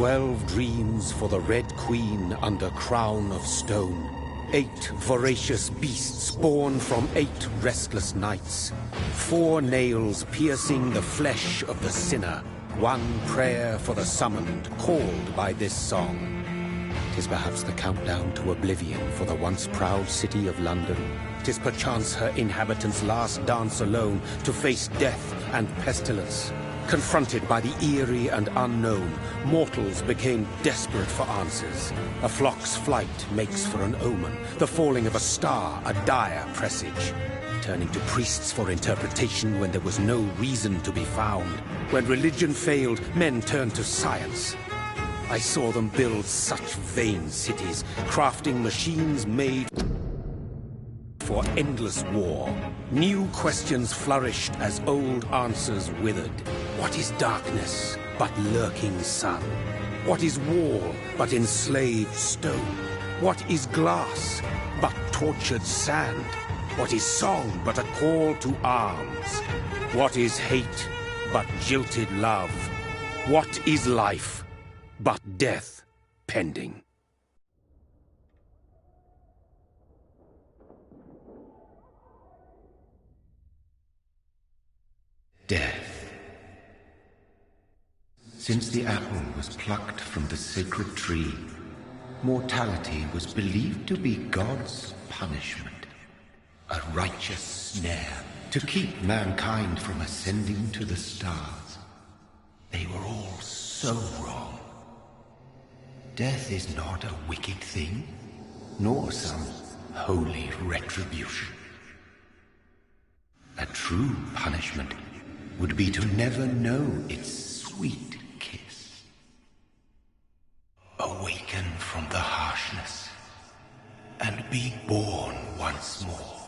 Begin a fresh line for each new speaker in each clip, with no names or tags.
12 dreams for the Red Queen under crown of stone. 8 voracious beasts born from 8 restless nights. 4 nails piercing the flesh of the sinner. 1 prayer for the summoned, called by this song. 'Tis perhaps the countdown to oblivion for the once proud city of London. 'Tis perchance her inhabitants' last dance alone to face death and pestilence. Confronted by the eerie and unknown, mortals became desperate for answers. A flock's flight makes for an omen, the falling of a star a dire presage. Turning to priests for interpretation when there was no reason to be found. When religion failed, men turned to science. I saw them build such vain cities, crafting machines made for endless war. New questions flourished as old answers withered. What is darkness but lurking sun? What is wall but enslaved stone? What is glass but tortured sand? What is song but a call to arms? What is hate but jilted love? What is life but death pending?
Death. Since the apple was plucked from the sacred tree, mortality was believed to be God's punishment, a righteous snare to keep mankind from ascending to the stars. They were all so wrong. Death is not a wicked thing, nor some holy retribution. A true punishment would be to never know its sweet kiss. Awaken from the harshness and be born once more.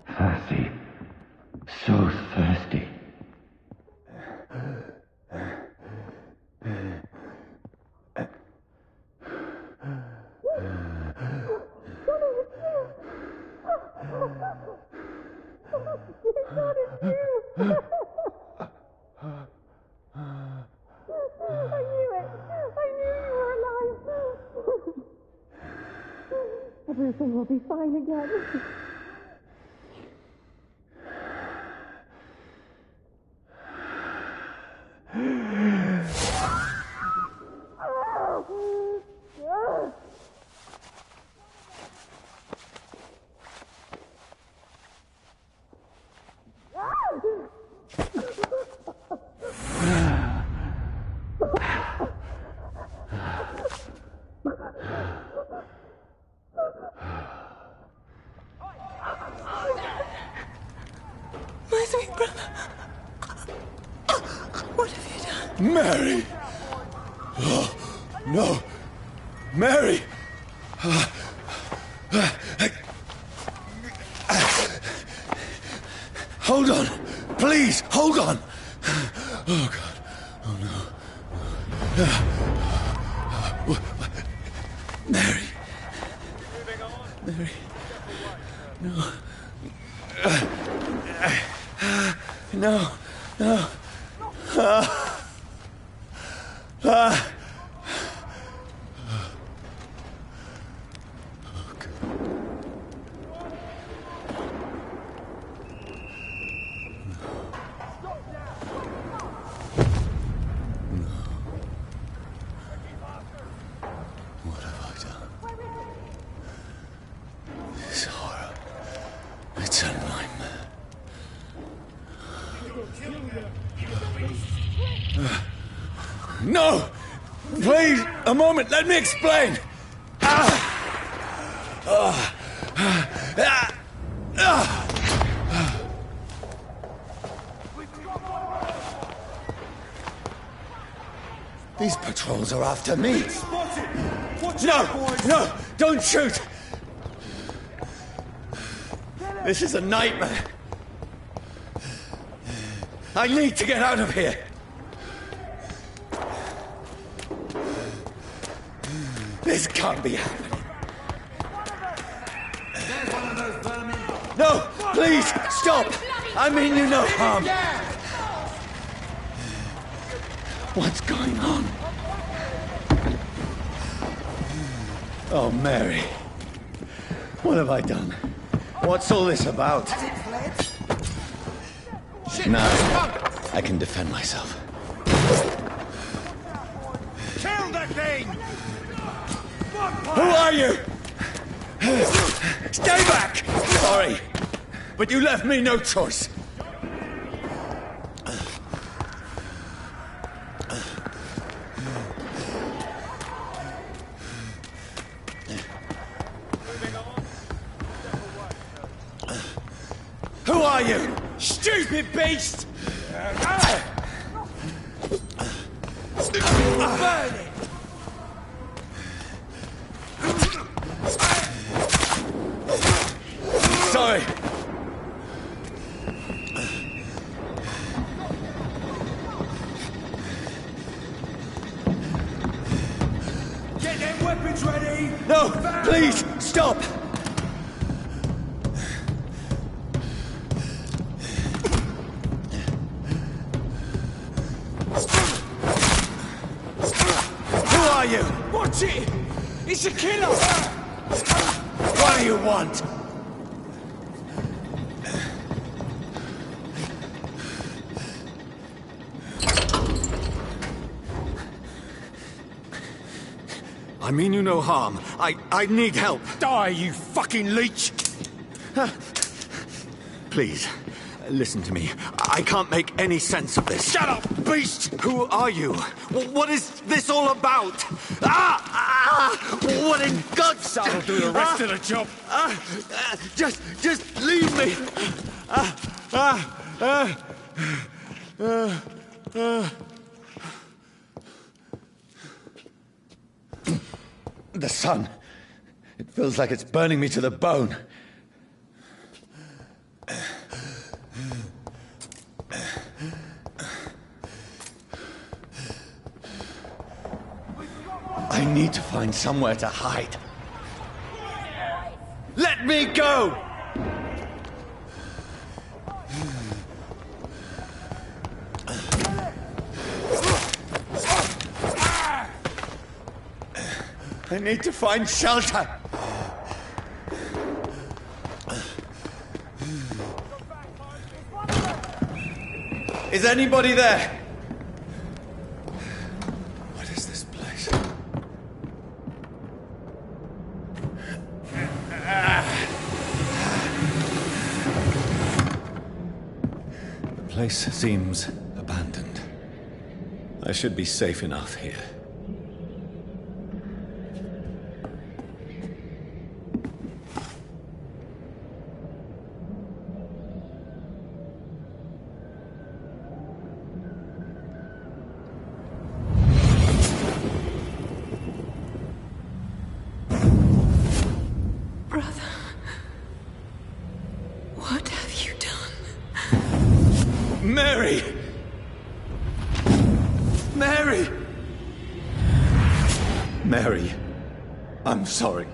Thirsty. So thirsty.
Everything will be fine again. Mary! Oh, no! Mary! Hold on! Please, hold on! Oh, God. Oh, no. Mary. Mary. No. No. No. What have I done? This horror. It's a nightmare. No! Please, a moment, let me explain! These patrols are after me. No, don't shoot! This is a nightmare. I need to get out of here. This can't be happening. No, please, stop! I mean you no harm. What's going on? Oh, Mary. What have I done? What's all this about? No, I can defend myself.
Kill the thing!
Who are you? Stay back! Sorry, but you left me no choice. Who are you? Stupid beast! Burn it! Sorry.
Get them weapons ready!
No, please, stop! Who are you?
Watch it! It's a killer!
What do you want? I mean you no harm. I need help.
Die, you fucking leech!
Please, listen to me. I can't make any sense of this.
Shut up, beast!
Who are you? What is this all about? What in God's
That'll do the rest of the job.
Just leave me. The sun. It feels like it's burning me to the bone. I need to find somewhere to hide. Let me go! I need to find shelter. Is anybody there? What is this place? The place seems abandoned. I should be safe enough here. Mary! Mary! Mary, I'm sorry.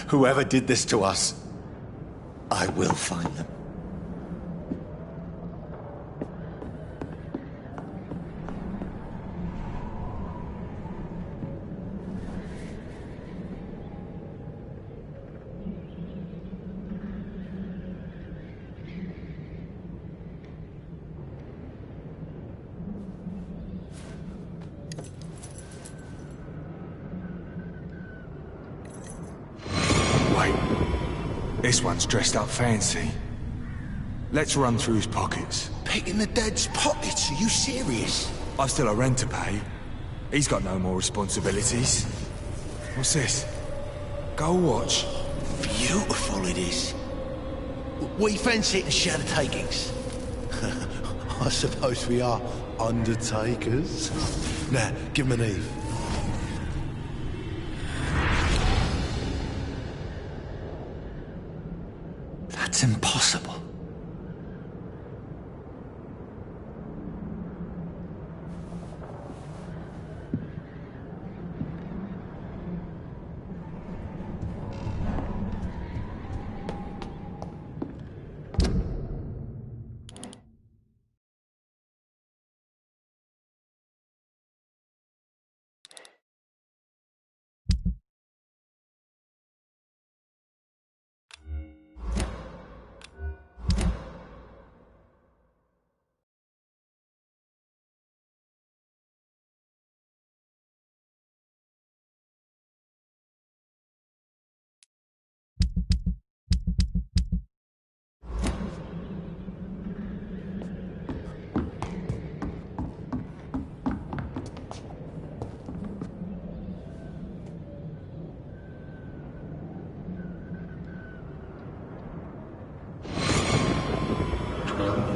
Whoever did this to us, I will find them.
This one's dressed up fancy. Let's run through his pockets.
Picking the dead's pockets? Are you serious?
I've still a rent to pay. He's got no more responsibilities. What's this? Gold watch.
Beautiful it is. We fancy it and share the takings. I suppose we are undertakers. Now, give him an Eve.
That's impossible.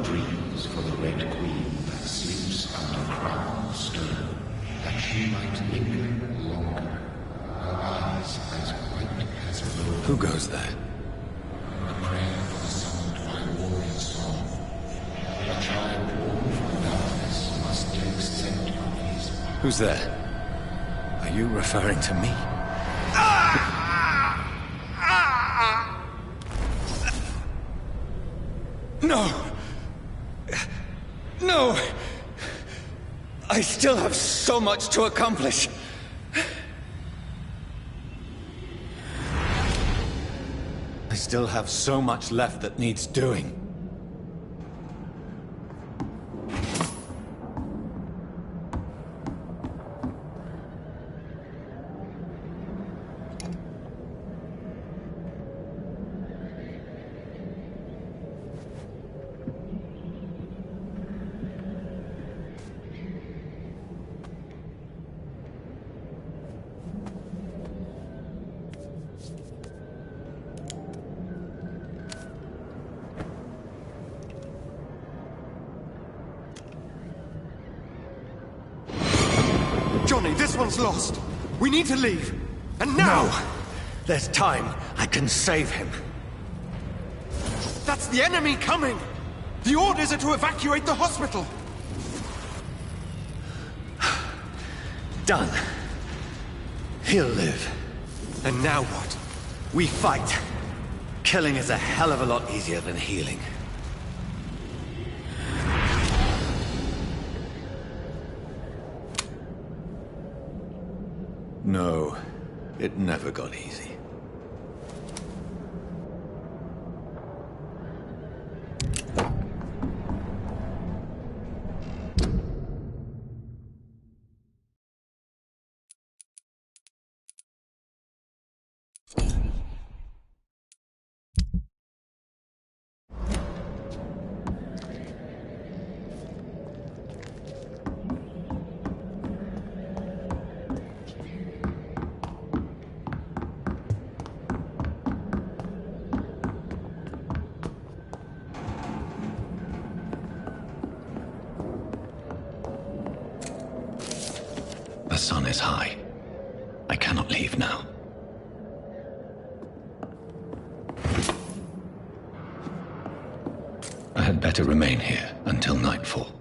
Dreams for the Red Queen that sleeps under crown of stone, that she might linger longer, her eyes as white as gold.
Who goes there?
A prayer for the summoned by warrior song. A child born from darkness must take scent of his power.
Who's there? Are you referring to me? No! No! I still have so much to accomplish. I still have so much left that needs doing.
Johnny, this one's lost. We need to leave. And now!
No! There's time. I can save him.
That's the enemy coming! The orders are to evacuate the hospital!
Done. He'll live. And now what? We fight. Killing is a hell of a lot easier than healing. No, it never got easy. The sun is high. I cannot leave now. I had
I'd better remain here until nightfall.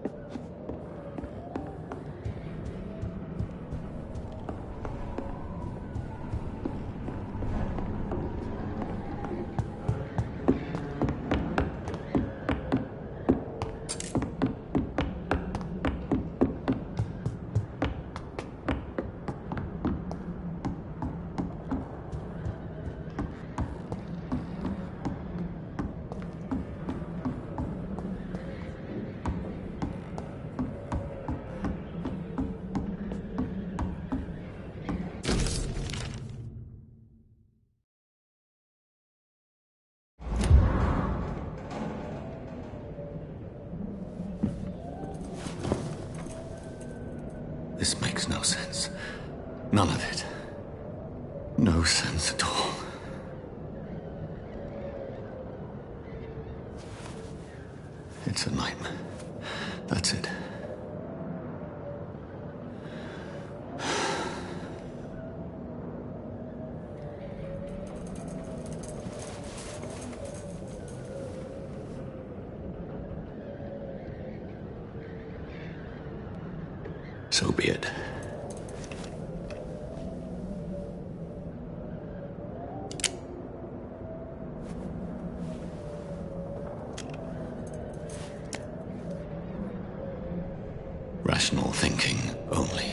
This makes no sense. None of it. No sense at all. It's a nightmare. That's it. So be it. Rational thinking only.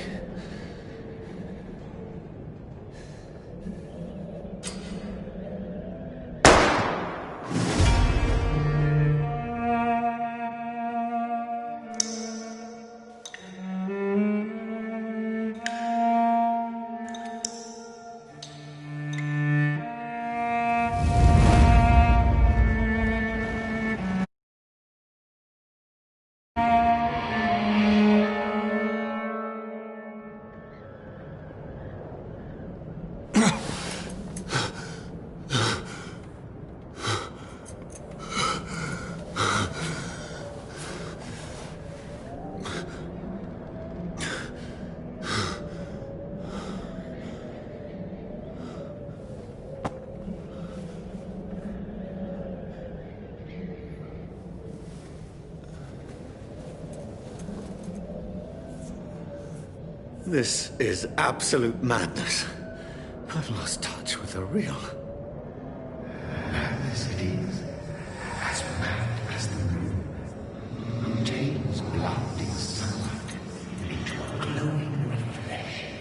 This is absolute madness. I've lost touch with the real.
Madness it is, as mad as the moon, who tames blinding sunlight into a glowing reflection.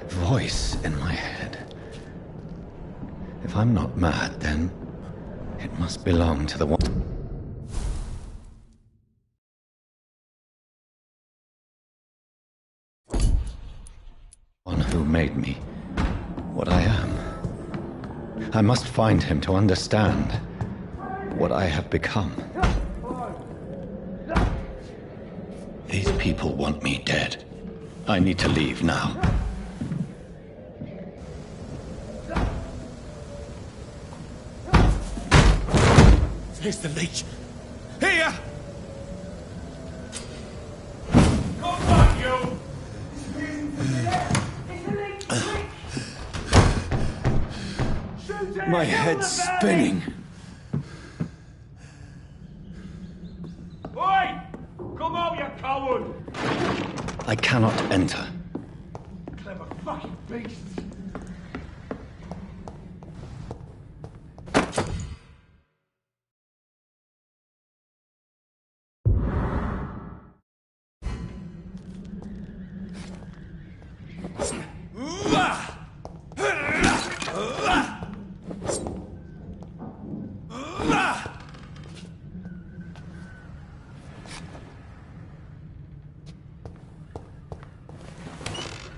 voice in my head. If I'm not mad, then it must belong to the one who made me what I am. I must find him to understand what I have become. These people want me dead. I need to leave now.
Here's the leech. Here! Come on, you!
My head's spinning.
Oi! Come out, you coward!
I cannot enter.
Clever fucking beast!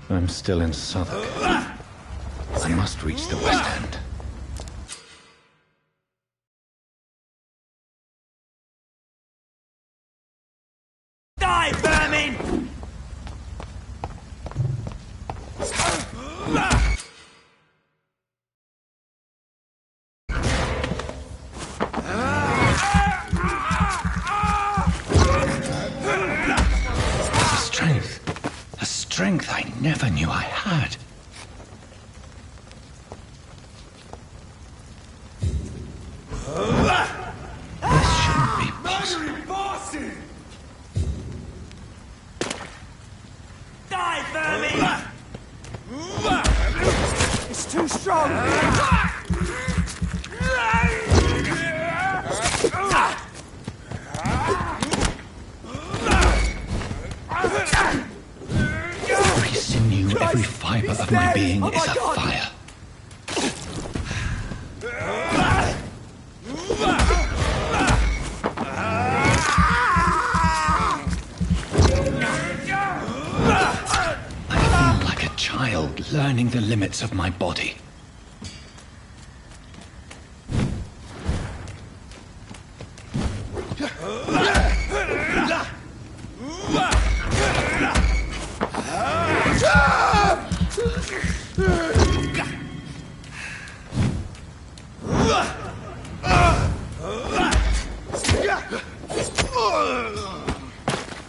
I'm still in Southwark. I must reach the West End.
Die, vermin!
A strength I never knew I had. This shouldn't be possible.
Die, vermin! It's too strong!
Every sinew, every fiber of my being is afire. I feel like a child learning the limits of my body.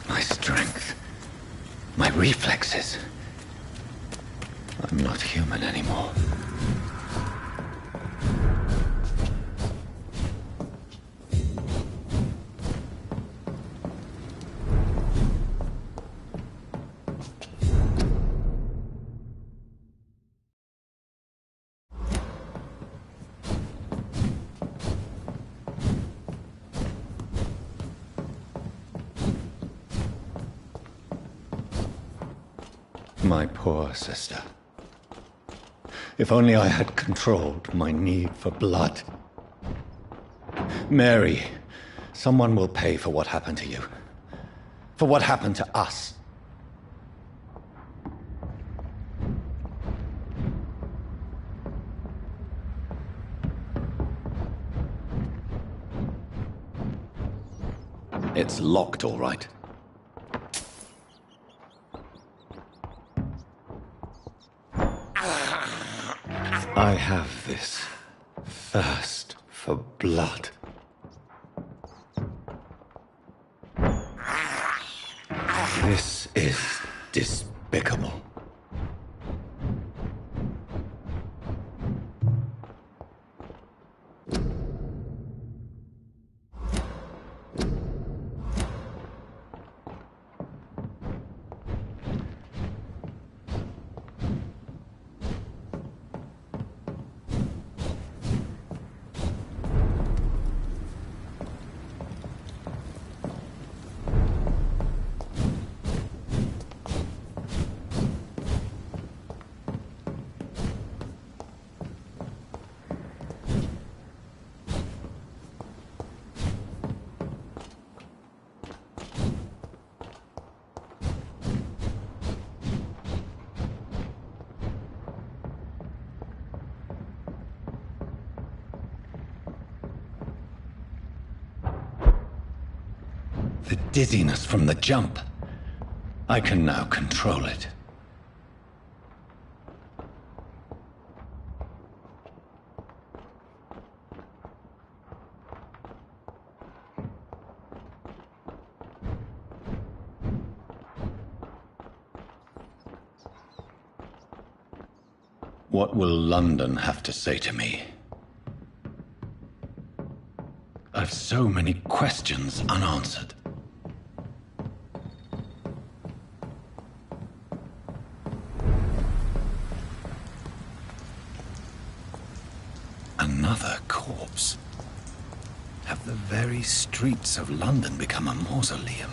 My strength, my reflexes. I'm not human anymore. My poor sister. If only I had controlled my need for blood. Mary, someone will pay for what happened to you. For what happened to us. It's locked, all right. I have this thirst for blood. This is despicable. The dizziness from the jump. I can now control it. What will London have to say to me? I've so many questions unanswered. Another corpse. Have the very streets of London become a mausoleum?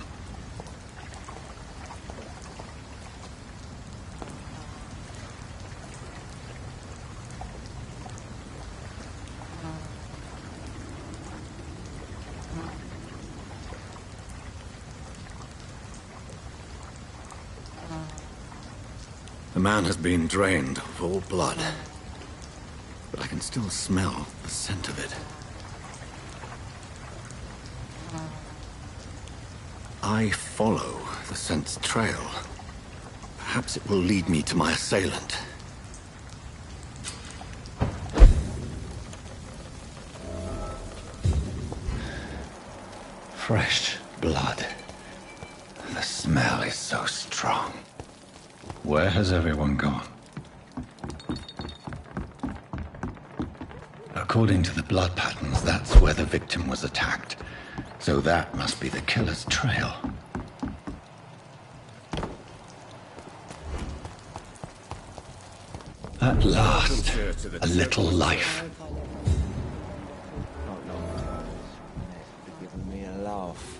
The man has been drained of all blood, but I can still smell the scent of it. I follow the scent's trail. Perhaps it will lead me to my assailant. Fresh blood. The smell is so strong. Where has everyone gone? According to the blood patterns, that's where the victim was attacked. So that must be the killer's trail. At last, a little life.
Giving me a laugh.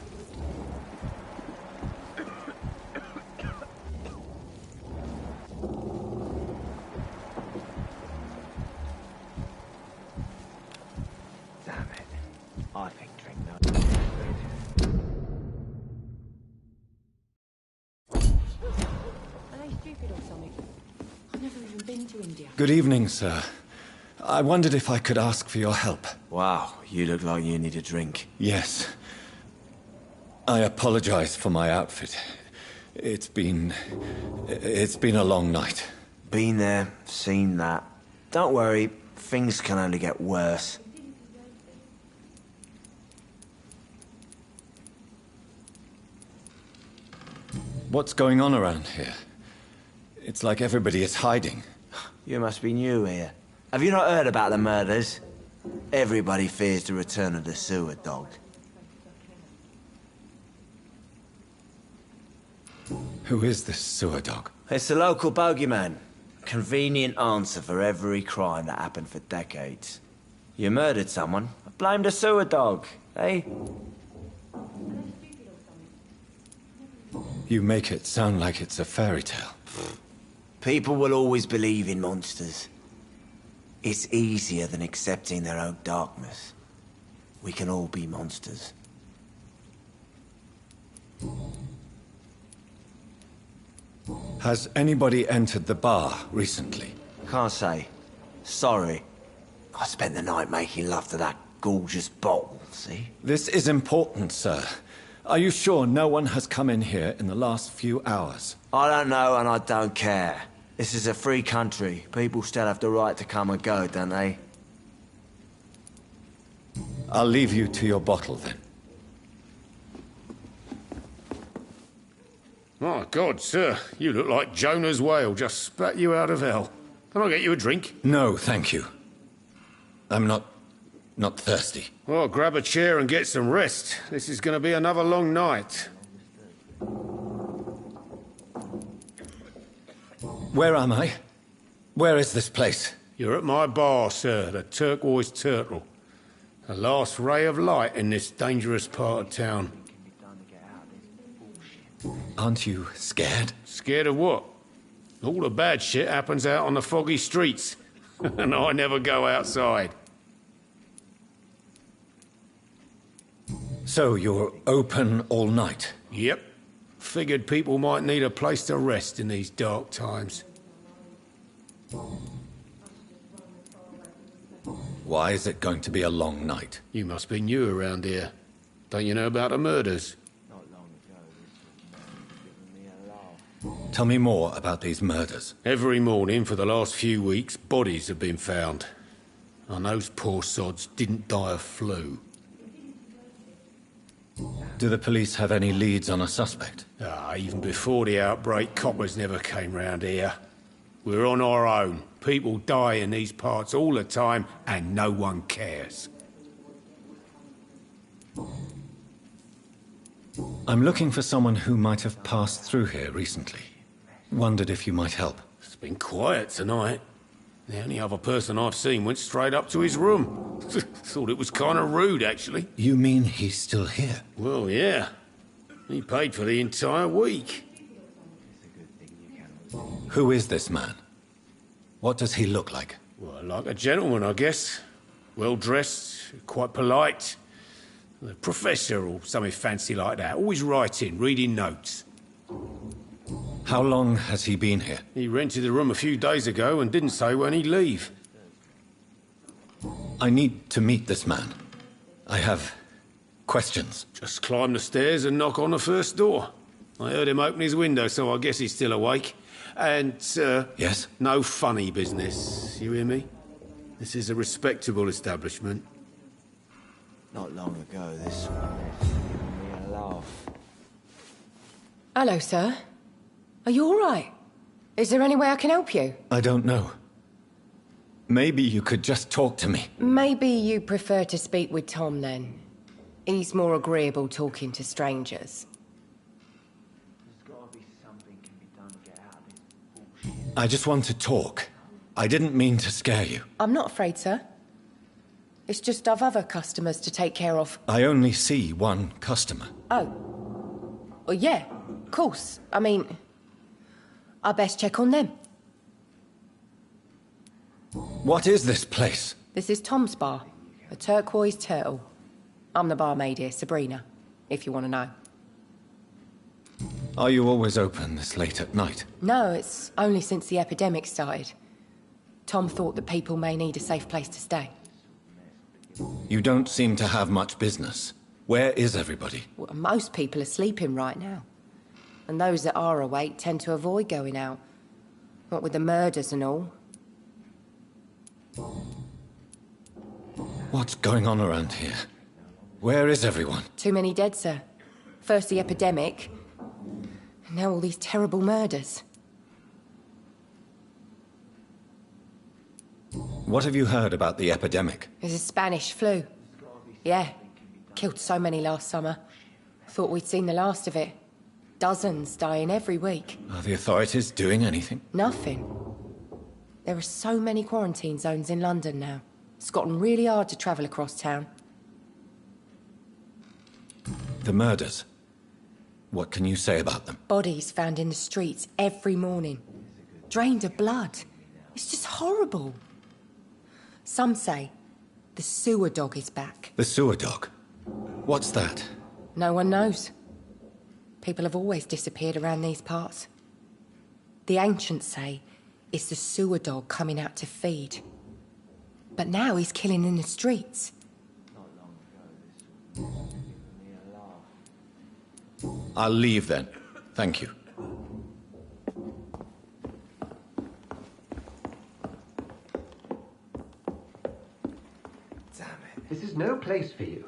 Damn it. I think drink no.
Are they stupid or something? I've never even been to India.
Good evening, sir. I wondered if I could ask for your help.
Wow, you look like you need a drink.
Yes. I apologize for my outfit. It's been a long night.
Been there, seen that. Don't worry, things can only get worse.
What's going on around here? It's like everybody is hiding.
You must be new here. Have you not heard about the murders? Everybody fears the return of the sewer dog.
Who is this sewer dog?
It's the local bogeyman. Convenient answer for every crime that happened for decades. You murdered someone, blame the sewer dog, eh?
You make it sound like it's a fairy tale.
People will always believe in monsters. It's easier than accepting their own darkness. We can all be monsters.
Has anybody entered the bar recently?
Can't say. Sorry. I spent the night making love to that gorgeous bottle, see?
This is important, sir. Are you sure no one has come in here in the last few hours?
I don't know and I don't care. This is a free country. People still have the right to come and go, don't they?
I'll leave you to your bottle, then.
My God, sir, you look like Jonah's whale just spat you out of hell. Can I get you a drink?
No, thank you. I'm not thirsty.
Well, grab a chair and get some rest. This is going to be another long night.
Where am I? Where is this place?
You're at my bar, sir, the Turquoise Turtle. The last ray of light in this dangerous part of town.
Aren't you scared?
Scared of what? All the bad shit happens out on the foggy streets. And I never go outside.
So you're open all night?
Yep. Figured people might need a place to rest in these dark times.
Why is it going to be a long night?
You must be new around here. Don't you know about the murders?
Tell me more about these murders.
Every morning for the last few weeks, bodies have been found. And those poor sods didn't die of flu.
Do the police have any leads on a suspect?
Even before the outbreak, coppers never came round here. We're on our own. People die in these parts all the time, and no one cares.
I'm looking for someone who might have passed through here recently. Wondered if you might help.
It's been quiet tonight. The only other person I've seen went straight up to his room. Thought it was kind of rude, actually.
You mean he's still here?
Well, yeah. He paid for the entire week.
Who is this man? What does he look like?
Well, like a gentleman, I guess. Well-dressed, quite polite. A professor or something fancy like that. Always writing, reading notes.
How long has he been here?
He rented the room a few days ago and didn't say when he'd leave.
I need to meet this man. I have questions.
Just climb the stairs and knock on the first door. I heard him open his window, so I guess he's still awake. And,
Yes?
no funny business. You hear me? This is a respectable establishment.
Not long ago, this one gave me a laugh.
Hello, sir. Are you all right? Is there any way I can help you?
I don't know. Maybe you could just talk to me.
Maybe you prefer to speak with Tom, then. He's more agreeable talking to strangers.
There's gotta be something can be done to get out of this bullshit.
I just want to talk. I didn't mean to scare you.
I'm not afraid, sir. It's just I've other customers to take care of.
I only see one customer.
Oh. Well, yeah, of course. I mean, I best check on them.
What is this place?
This is Tom's bar, a turquoise turtle. I'm the barmaid here, Sabrina, if you want to know.
Are you always open this late at night?
No, it's only since the epidemic started. Tom thought that people may need a safe place to stay.
You don't seem to have much business. Where is everybody?
Well, most people are sleeping right now. And those that are awake tend to avoid going out. What with the murders and all.
What's going on around here? Where is everyone?
Too many dead, sir. First the epidemic, and now all these terrible murders.
What have you heard about the epidemic?
There's a Spanish flu. Yeah, killed so many last summer. Thought we'd seen the last of it. Dozens dying every week.
Are the authorities doing anything?
Nothing. There are so many quarantine zones in London now. It's gotten really hard to travel across town.
The murders. What can you say about them?
Bodies found in the streets every morning. Drained of blood. It's just horrible. Some say the sewer dog is back.
The sewer dog? What's that?
No one knows. People have always disappeared around these parts. The ancients say it's the sewer dog coming out to feed. But now he's killing in the streets.
Not long ago, this gave me a laugh.
I'll leave then. Thank you.
Damn it.
This is no place for you.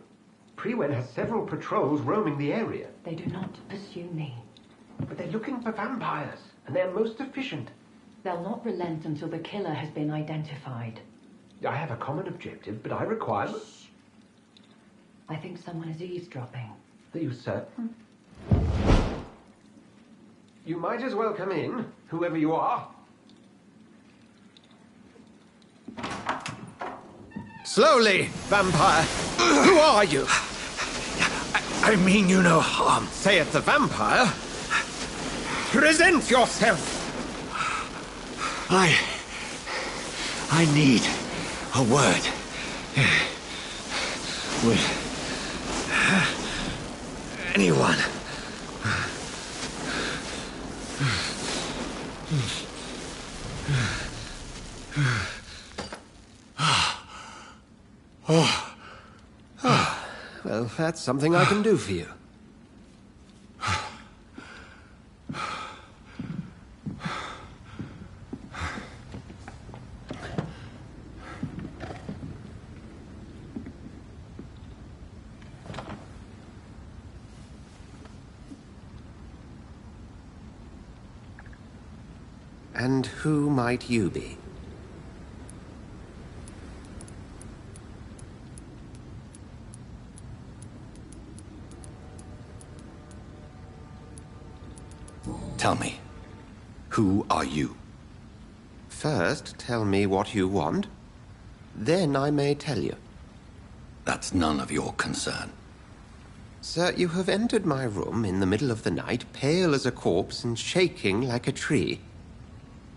Prewen has several patrols roaming the area.
They do not pursue me.
But they're looking for vampires, and they're most efficient.
They'll not relent until the killer has been identified.
I have a common objective, but I require...
I think someone is eavesdropping.
Are you certain? You might as well come in, whoever you are.
Slowly, vampire. Who are you?
I mean you no harm.
Saith the vampire. Present yourself.
I need a word with anyone.
Well, that's something I can do for you.
And who might you be?
Tell me, who are you?
First, tell me what you want. Then I may tell you.
That's none of your concern.
Sir, you have entered my room in the middle of the night, pale as a corpse and shaking like a tree.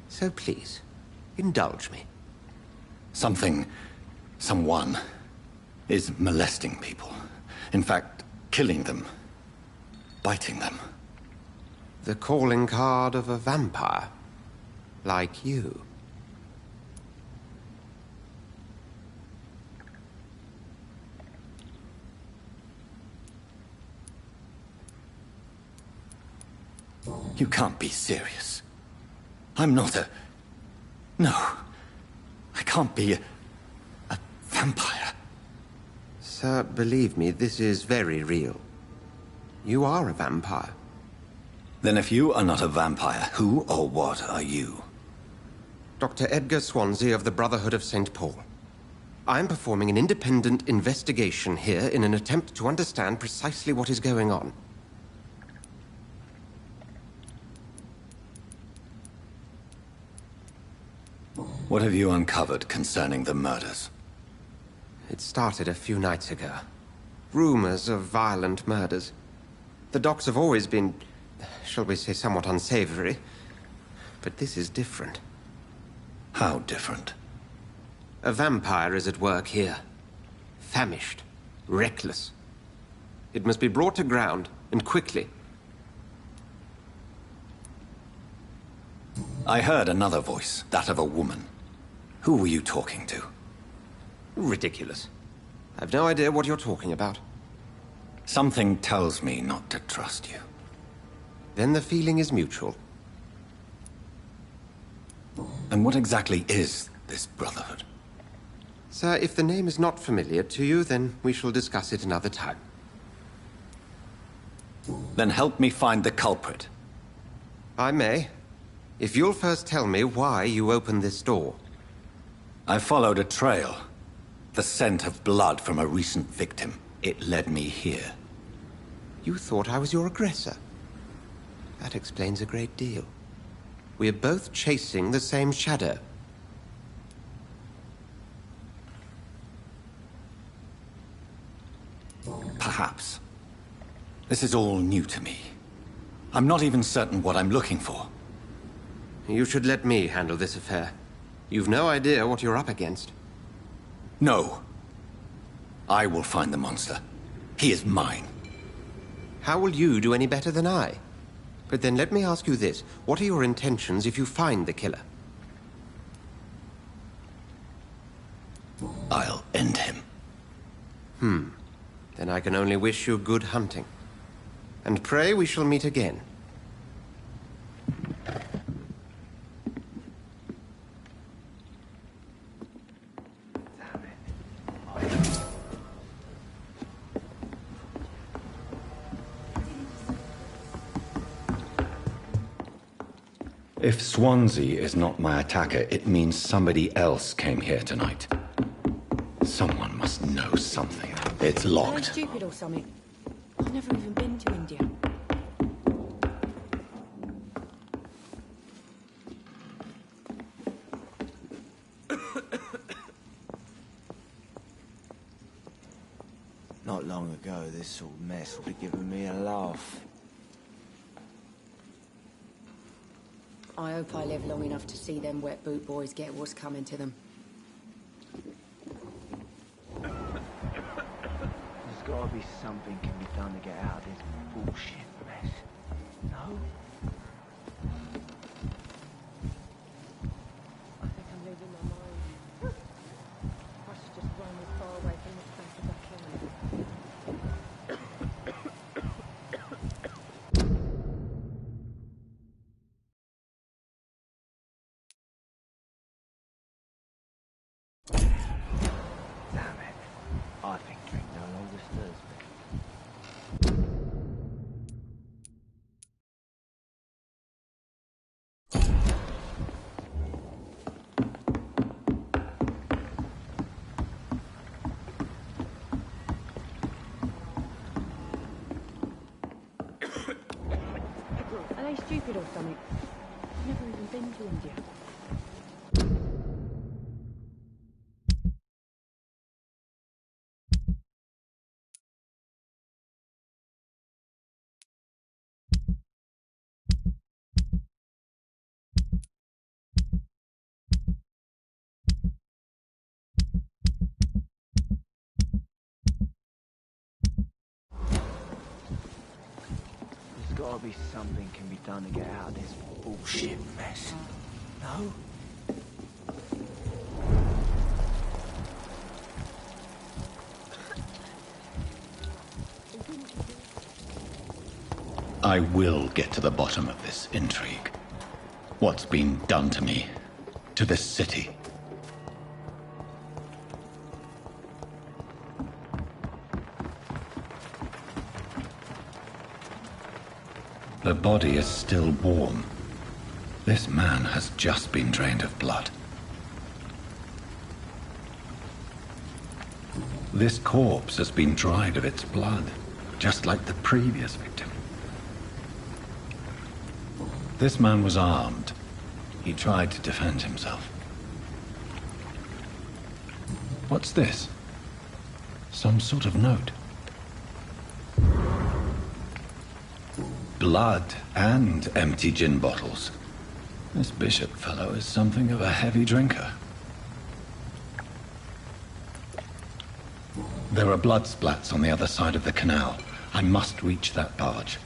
So please, indulge me.
Someone is molesting people. In fact, killing them. Biting them.
The calling card of a vampire. Like you.
You can't be serious. I'm not a... No. I can't be a vampire.
Sir, believe me, this is very real. You are a vampire.
Then if you are not a vampire, who or what are you?
Dr. Edgar Swansea of the Brotherhood of St. Paul. I'm performing an independent investigation here in an attempt to understand precisely what is going on.
What have you uncovered concerning the murders?
It started a few nights ago. Rumors of violent murders. The docks have always been, shall we say, somewhat unsavory. But this is different.
How different?
A vampire is at work here. Famished. Reckless. It must be brought to ground, and quickly.
I heard another voice, that of a woman. Who were you talking to?
Ridiculous. I've no idea what you're talking about.
Something tells me not to trust you.
Then the feeling is mutual.
And what exactly is this Brotherhood?
Sir, if the name is not familiar to you, then we shall discuss it another time.
Then help me find the culprit.
I may. If you'll first tell me why you opened this door.
I followed a trail. The scent of blood from a recent victim. It led me here.
You thought I was your aggressor. That explains a great deal. We're both chasing the same shadow.
Perhaps. This is all new to me. I'm not even certain what I'm looking for.
You should let me handle this affair. You've no idea what you're up against.
No. I will find the monster. He is mine.
How will you do any better than I? But then let me ask you this. What are your intentions if you find the killer?
I'll end him.
Then I can only wish you good hunting. And pray we shall meet again.
If Swansea is not my attacker, it means somebody else came here tonight. Someone must know something. It's
Are you
locked.
stupid or something? I've never even been to India.
Not long ago, this sort of mess would have given me a laugh.
I hope I live long enough to see them wet boot boys get what's coming to them.
There's gotta be something can be done to get out of this bullshit mess. No?
I think I'm losing my mind. I should just run as far away from this place as I can.
I think drink no longer stirs me.
stupid or something. Never even been to India.
There's gotta be something can be done to get out of this bullshit mess. No?
I will get to the bottom of this intrigue. What's been done to me, to this city. The body is still warm. This man has just been drained of blood. This corpse has been dried of its blood, just like the previous victim. This man was armed. He tried to defend himself. What's this? Some sort of note. Blood and empty gin bottles. This bishop fellow is something of a heavy drinker. There are blood splats on the other side of the canal. I must reach that barge.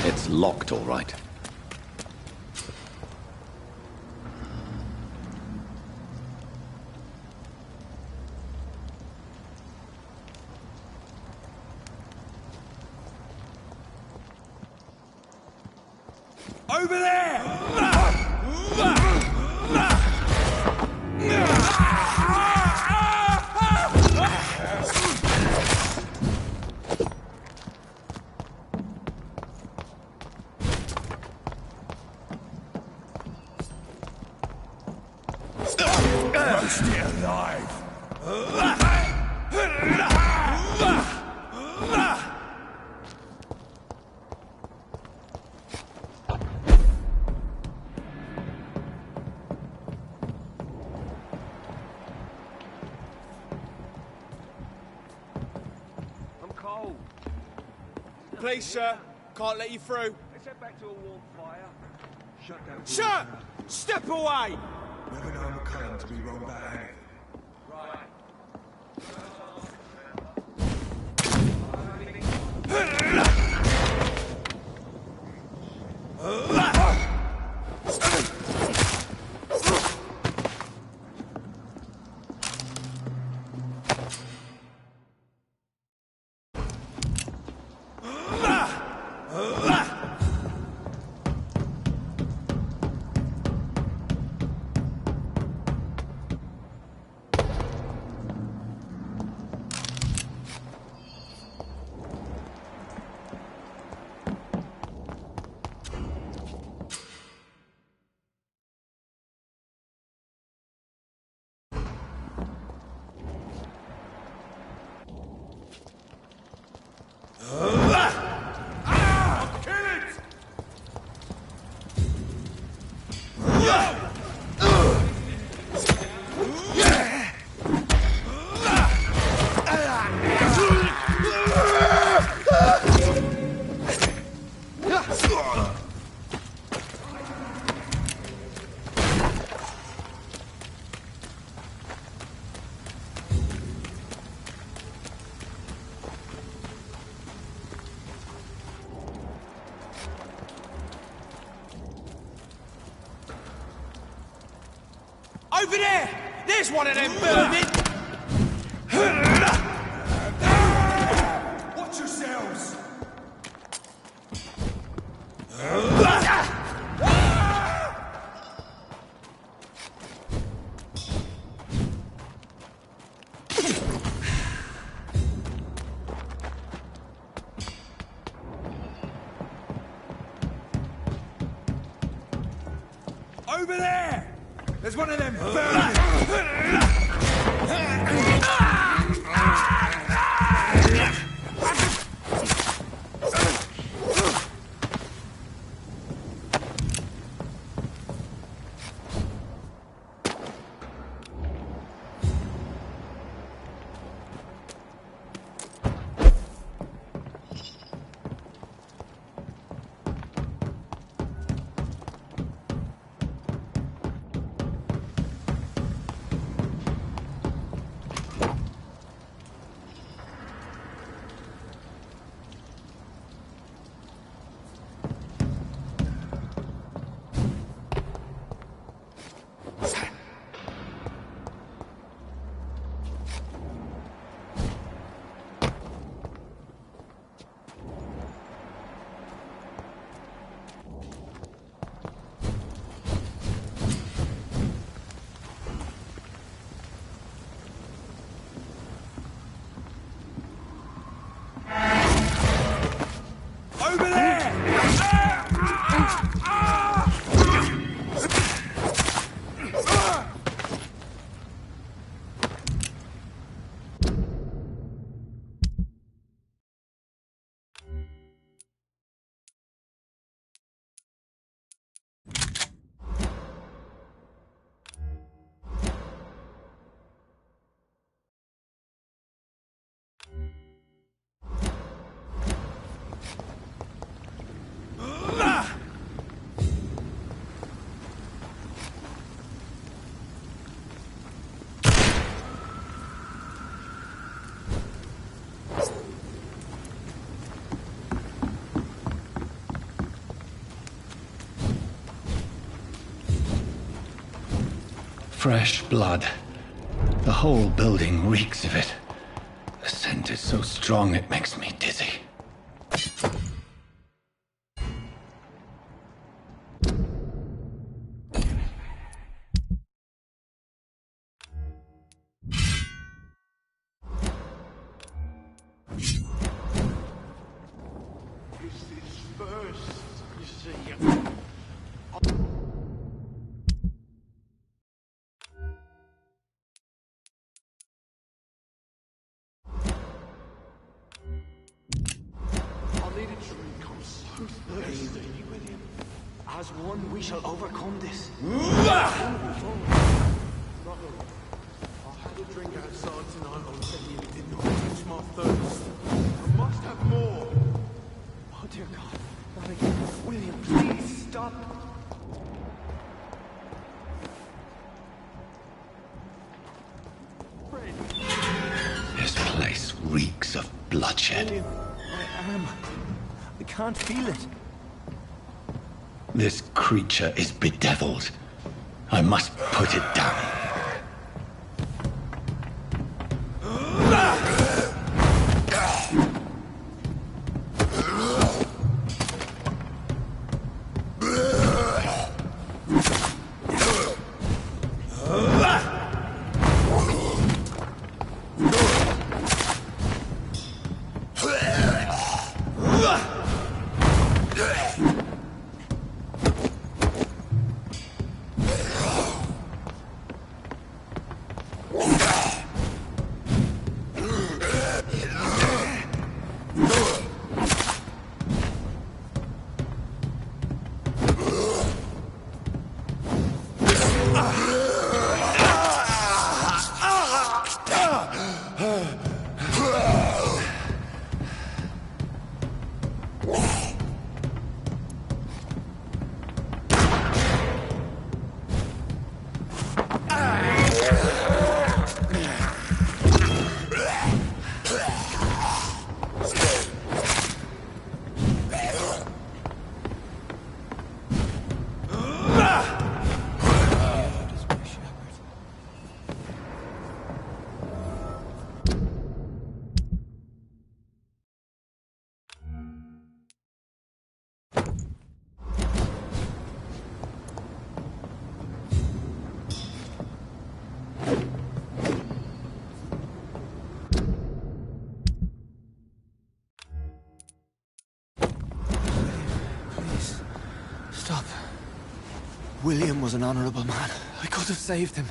It's locked, all right.
Over there! Stay alive!
I'm cold. Please, sir. Can't let you through.
Let's head back to a warm fire. Shut down.
Sir! Step away!
Never known McCullum to be wrong about anything.
Over there! There's one of them burning!
Watch yourselves! Over there! There's one of them
Fresh blood. The whole building reeks of it. The scent is so strong it makes me dizzy.
As one, we shall overcome this.
I had a drink outside tonight on Teddy and it did not quench my thirst. I must have more.
Oh dear God, not again. William, please stop.
This place reeks of bloodshed.
William, my arm. I can't feel it.
This creature is bedeviled. I must put it down.
William was an honorable man. I could have saved him.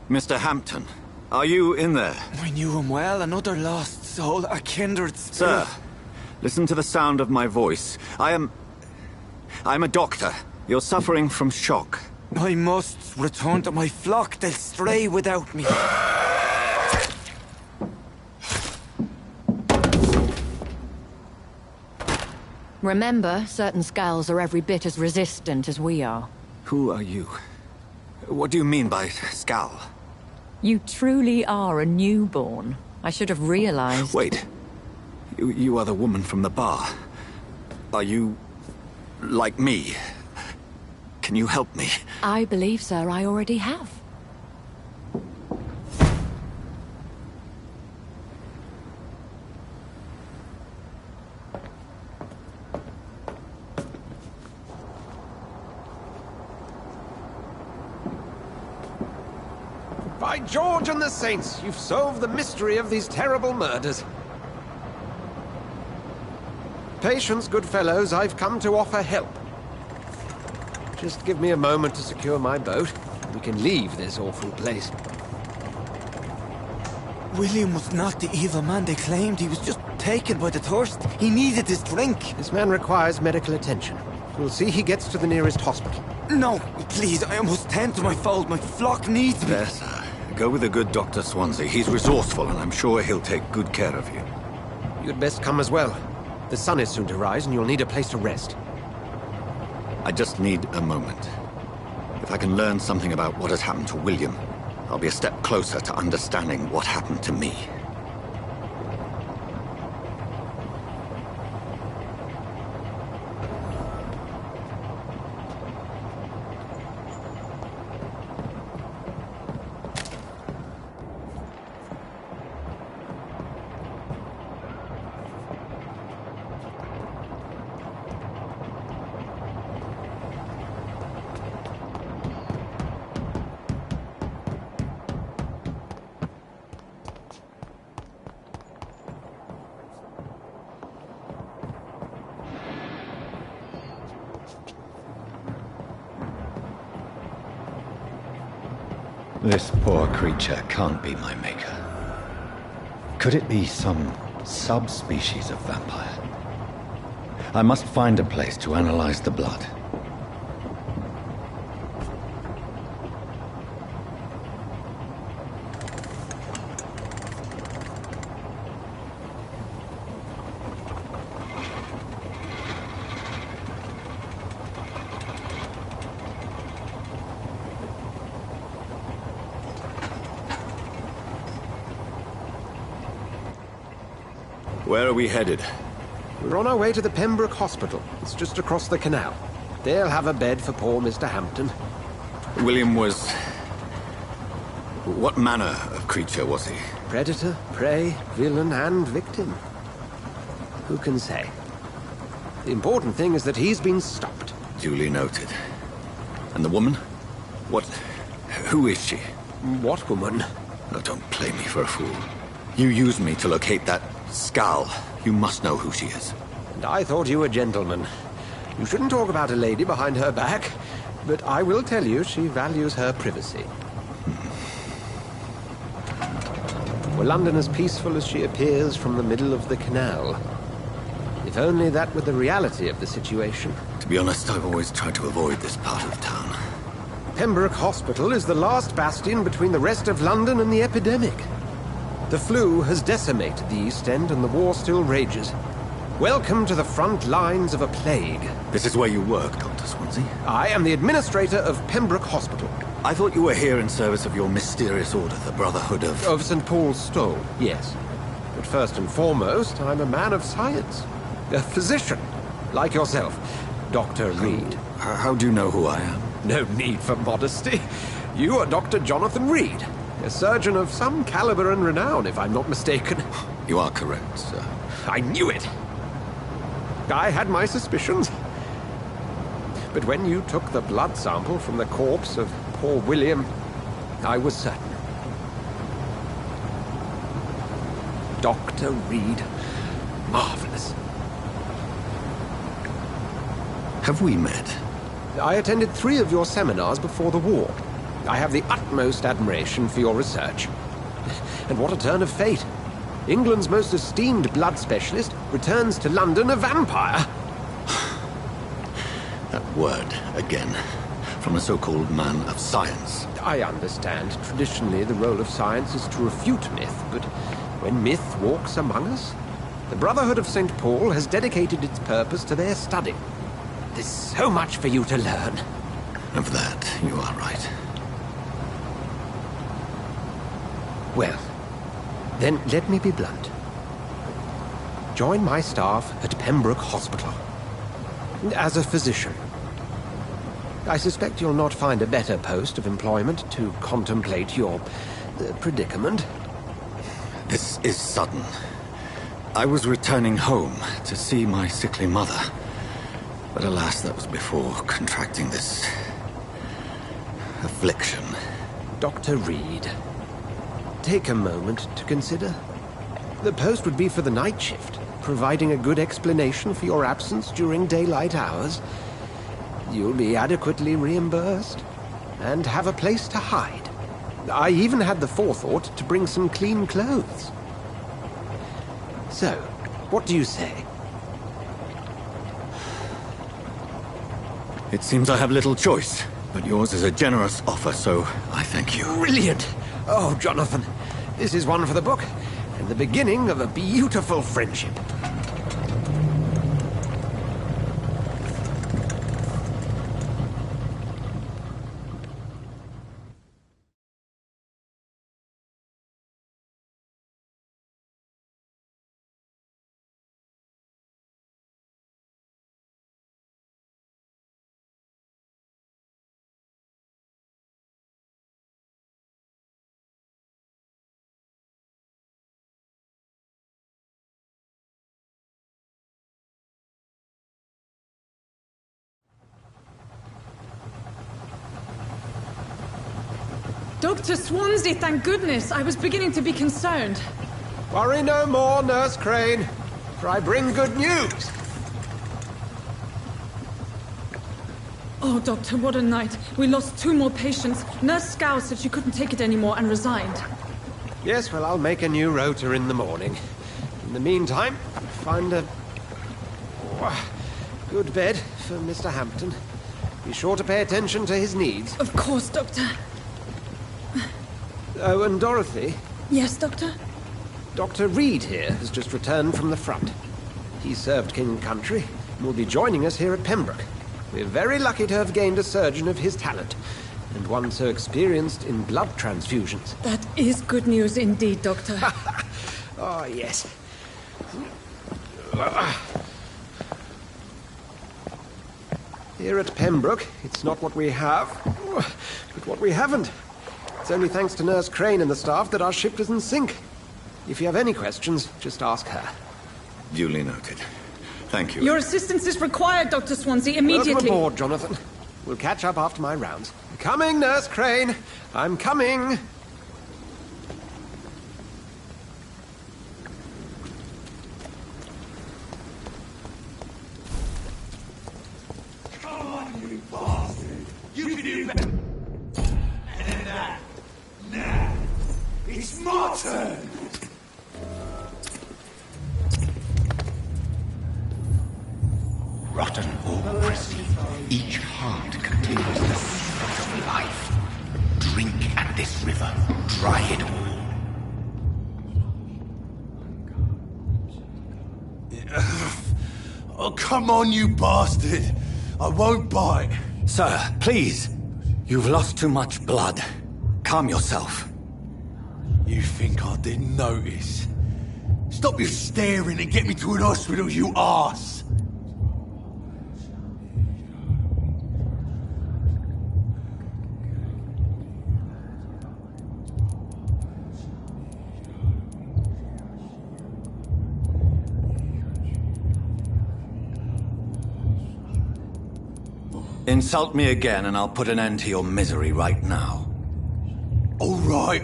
Mr. Hampton, are you in there?
I knew him well, another lost soul, a kindred spirit.
Sir, listen to the sound of my voice. I'm a doctor. You're suffering from shock.
I must return to my flock. They'll stray without me.
Remember, certain skulls are every bit as resistant as we are.
Who are you? What do you mean by scowl?
You truly are a newborn. I should have realized.
Wait. You are the woman from the bar. Are you... like me? Can you help me?
I believe, sir, I already have.
By George and the Saints, you've solved the mystery of these terrible murders. Patience, good fellows, I've come to offer help. Just give me a moment to secure my boat. We can leave this awful place.
William was not the evil man they claimed. He was just taken by the thirst. He needed his drink.
This man requires medical attention. We'll see he gets to the nearest hospital.
No, please, I must tend to my fold. My flock needs me.
There, sir. Go with the good Dr. Swansea. He's resourceful, and I'm sure he'll take good care of you.
You'd best come as well. The sun is soon to rise, and you'll need a place to rest.
I just need a moment. If I can learn something about what has happened to William, I'll be a step closer to understanding what happened to me.
This poor creature can't be my maker. Could it be some subspecies of vampire? I must find a place to analyze the blood.
Where are we headed?
We're on our way to the Pembroke Hospital. It's just across the canal. They'll have a bed for poor Mr. Hampton.
William was... what manner of creature was he?
Predator, prey, villain, and victim. Who can say? The important thing is that he's been stopped.
Duly noted. And the woman? What... who is she?
What woman?
Oh, don't play me for a fool. You used me to locate that skull. You must know who she is.
And I thought you a gentleman. You shouldn't talk about a lady behind her back, but I will tell you she values her privacy. Were London as peaceful as she appears from the middle of the canal? If only that were the reality of the situation.
To be honest, I've always tried to avoid this part of town.
Pembroke Hospital is the last bastion between the rest of London and the epidemic. The flu has decimated the East End and the war still rages. Welcome to the front lines of a plague.
This is where you work, Dr. Swansea?
I am the administrator of Pembroke Hospital.
I thought you were here in service of your mysterious order, the Brotherhood of...
Of St. Paul's Stole, yes. But first and foremost, I'm a man of science. A physician, like yourself, Dr. Reed.
How do you know who I am?
No need for modesty. You are Dr. Jonathan Reed. A surgeon of some caliber and renown, if I'm not mistaken.
You are correct, sir.
I knew it! I had my suspicions. But when you took the blood sample from the corpse of poor William, I was certain. Dr. Reed. Marvelous.
Have we met?
I attended 3 of your seminars before the war. I have the utmost admiration for your research. And what a turn of fate. England's most esteemed blood specialist returns to London a vampire.
That word, again. From a so-called man of science.
I understand. Traditionally, the role of science is to refute myth, but when myth walks among us, the Brotherhood of St. Paul has dedicated its purpose to their study. There's so much for you to learn.
Of that, you are right.
Well, then let me be blunt. Join my staff at Pembroke Hospital. As a physician. I suspect you'll not find a better post of employment to contemplate your predicament.
This is sudden. I was returning home to see my sickly mother. But alas, that was before contracting this affliction.
Dr. Reed, take a moment to consider. The post would be for the night shift, providing a good explanation for your absence during daylight hours. You'll be adequately reimbursed, and have a place to hide. I even had the forethought to bring some clean clothes. So, what do you say?
It seems I have little choice, but yours is a generous offer, so I thank you.
Brilliant! Oh, Jonathan, this is one for the book, and the beginning of a beautiful friendship.
Dr. Swansea, thank goodness. I was beginning to be concerned.
Worry no more, Nurse Crane, for I bring good news.
Oh, Doctor, what a night. We lost 2 more patients. Nurse Scow said she couldn't take it anymore and resigned.
Yes, well, I'll make a new rota in the morning. In the meantime, find a good bed for Mr. Hampton. Be sure to pay attention to his needs.
Of course, Doctor.
Oh, and Dorothy?
Yes, Doctor?
Dr. Reed here has just returned from the front. He served King and Country and will be joining us here at Pembroke. We're very lucky to have gained a surgeon of his talent, and one so experienced in blood transfusions.
That is good news indeed, Doctor.
Oh, yes. Here at Pembroke, it's not what we have, but what we haven't. It's only thanks to Nurse Crane and the staff that our ship doesn't sink. If you have any questions, just ask her.
Duly noted. Thank you.
Your assistance is required, Dr. Swansea, immediately.
Welcome aboard, Jonathan. We'll catch up after my rounds. Coming, Nurse Crane. I'm coming.
Come on, you bastard! You can do better! And then that. Now, it's my turn!
Rotten or crispy, each heart contains the secret of life. Drink at this river, dry it all.
Oh, come on, you bastard! I won't bite!
Sir, please! You've lost too much blood. Calm yourself.
You think I didn't notice? Stop your staring and get me to an hospital, you arse!
Insult me again and I'll put an end to your misery right now.
All right,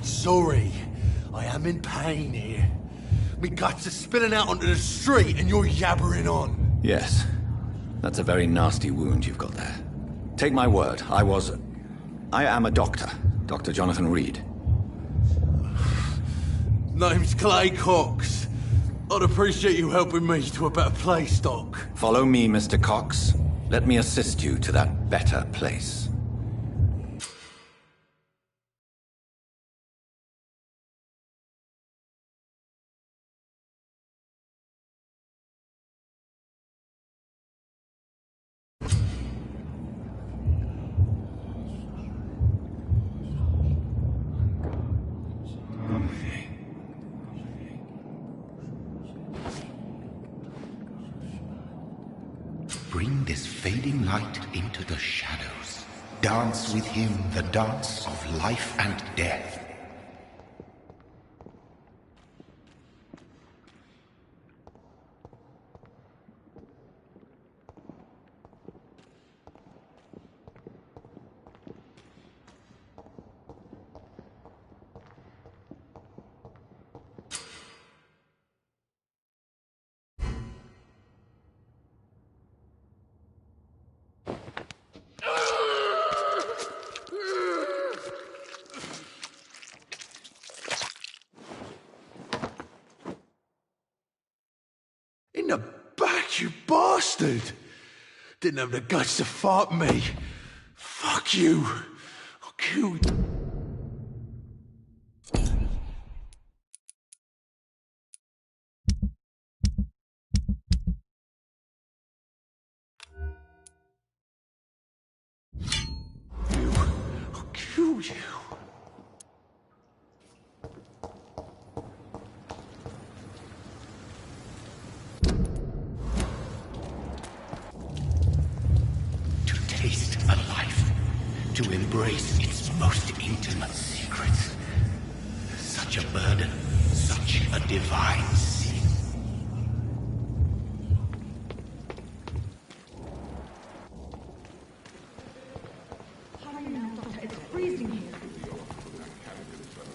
sorry. I am in pain here. Me guts are spilling out onto the street and you're yabbering on.
Yes. That's a very nasty wound you've got there. Take my word, I am a doctor. Dr. Jonathan Reed.
Name's Clay Cox. I'd appreciate you helping me to a better place, Doc.
Follow me, Mr. Cox. Let me assist you to that better place.
Bring this fading light into the shadows. Dance with him the dance of life and death.
In the back, you bastard! Didn't have the guts to fight me. Fuck you. I'll kill you. I'll kill you.
Taste a life, to embrace its most intimate secrets. Such a burden, such a divine sin.
It's freezing here.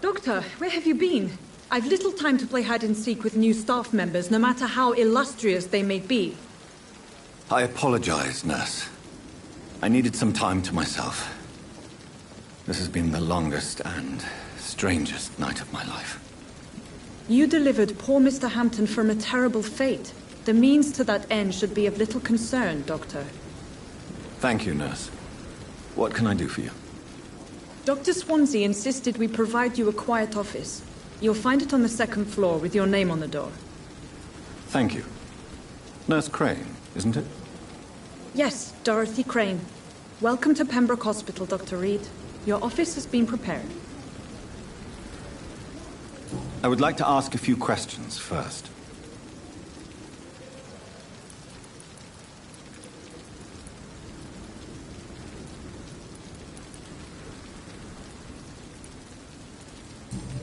Doctor, where have you been? I've little time to play hide and seek with new staff members, no matter how illustrious they may be.
I apologize, nurse. I needed some time to myself. This has been the longest and strangest night of my life.
You delivered poor Mr. Hampton from a terrible fate. The means to that end should be of little concern, Doctor.
Thank you, nurse. What can I do for you?
Dr. Swansea insisted we provide you a quiet office. You'll find it on the second floor with your name on the door.
Thank you. Nurse Crane, isn't it?
Yes, Dorothy Crane. Welcome to Pembroke Hospital, Dr. Reed. Your office has been prepared.
I would like to ask a few questions first.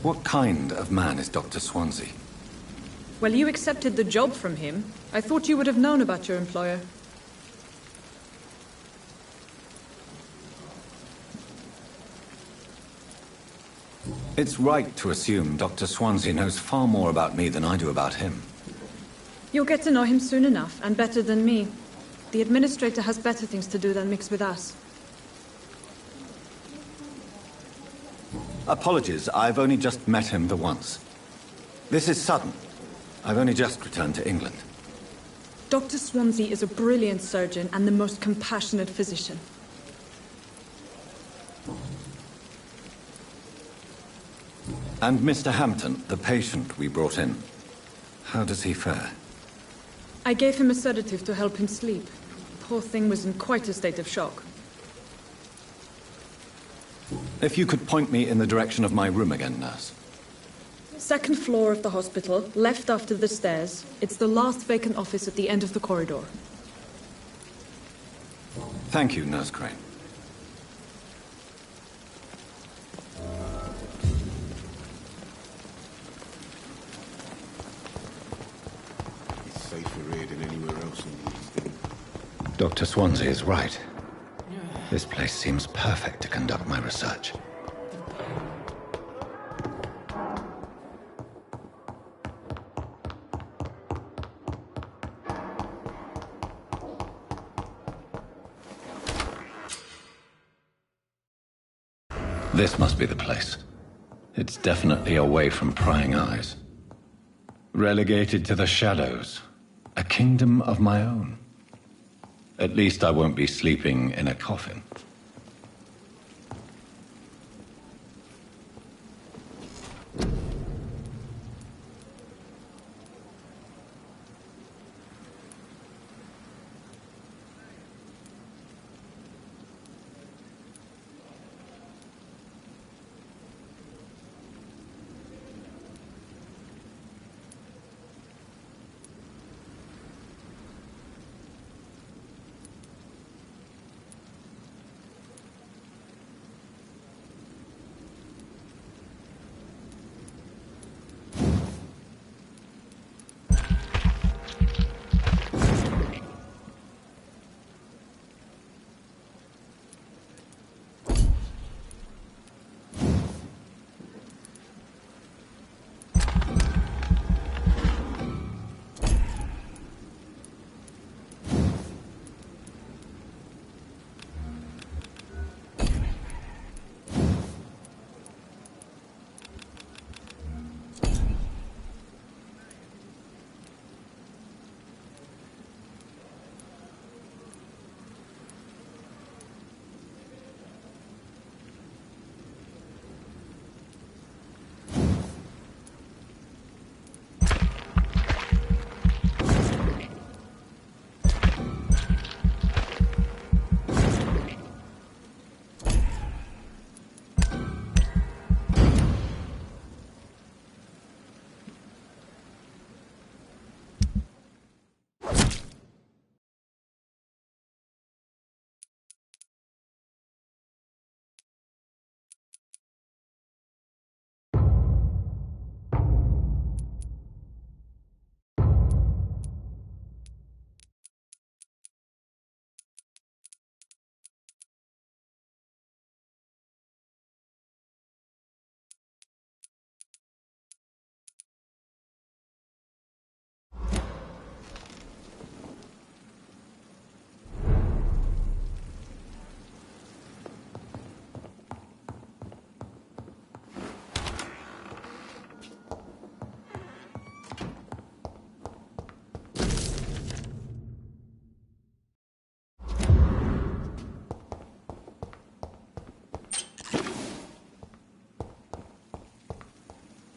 What kind of man is Dr. Swansea?
Well, you accepted the job from him. I thought you would have known about your employer.
It's right to assume Dr. Swansea knows far more about me than I do about him.
You'll get to know him soon enough, and better than me. The administrator has better things to do than mix with us.
Apologies, I've only just met him the once. This is sudden. I've only just returned to England.
Dr. Swansea is a brilliant surgeon and the most compassionate physician.
And Mr. Hampton, the patient we brought in, how does he fare?
I gave him a sedative to help him sleep. The poor thing was in quite a state of shock.
If you could point me in the direction of my room again, nurse.
Second floor of the hospital, left after the stairs. It's the last vacant office at the end of the corridor.
Thank you, Nurse Crane.
It's safer here than anywhere else in the East End.
Dr. Swansea is right. This place seems perfect to conduct my research. This must be the place. It's definitely away from prying eyes. Relegated to the shadows. A kingdom of my own. At least I won't be sleeping in a coffin.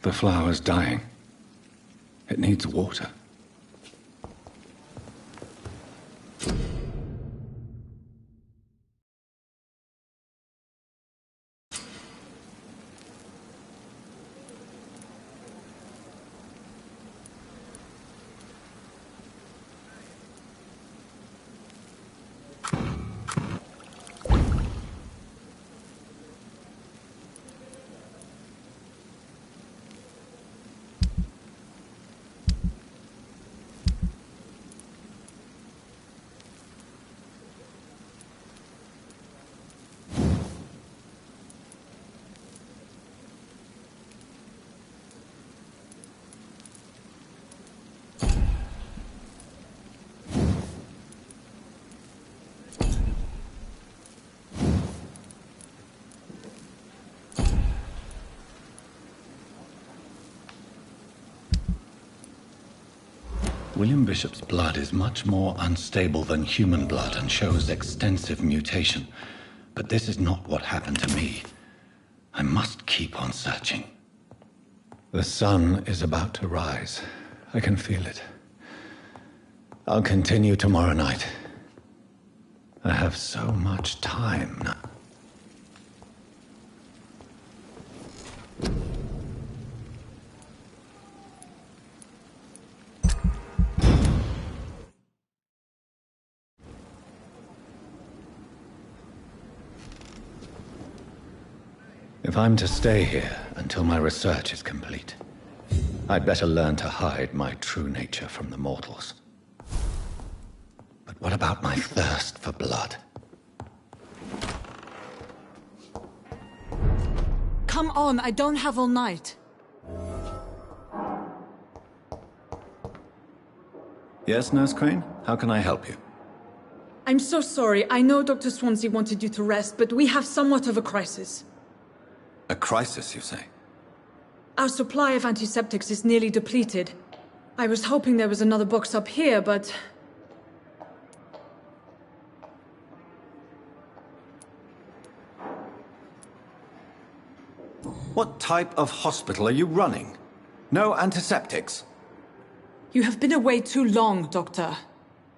The flower's dying. It needs water. William Bishop's blood is much more unstable than human blood and shows extensive mutation. But this is not what happened to me. I must keep on searching. The sun is about to rise. I can feel it. I'll continue tomorrow night. I have so much time now. If I'm to stay here until my research is complete, I'd better learn to hide my true nature from the mortals. But what about my thirst for blood?
Come on, I don't have all night.
Yes, Nurse Crane? How can I help you?
I'm so sorry. I know Dr. Swansea wanted you to rest, but we have somewhat of a crisis.
A crisis, you say?
Our supply of antiseptics is nearly depleted. I was hoping there was another box up here, but...
What type of hospital are you running? No antiseptics?
You have been away too long, Doctor.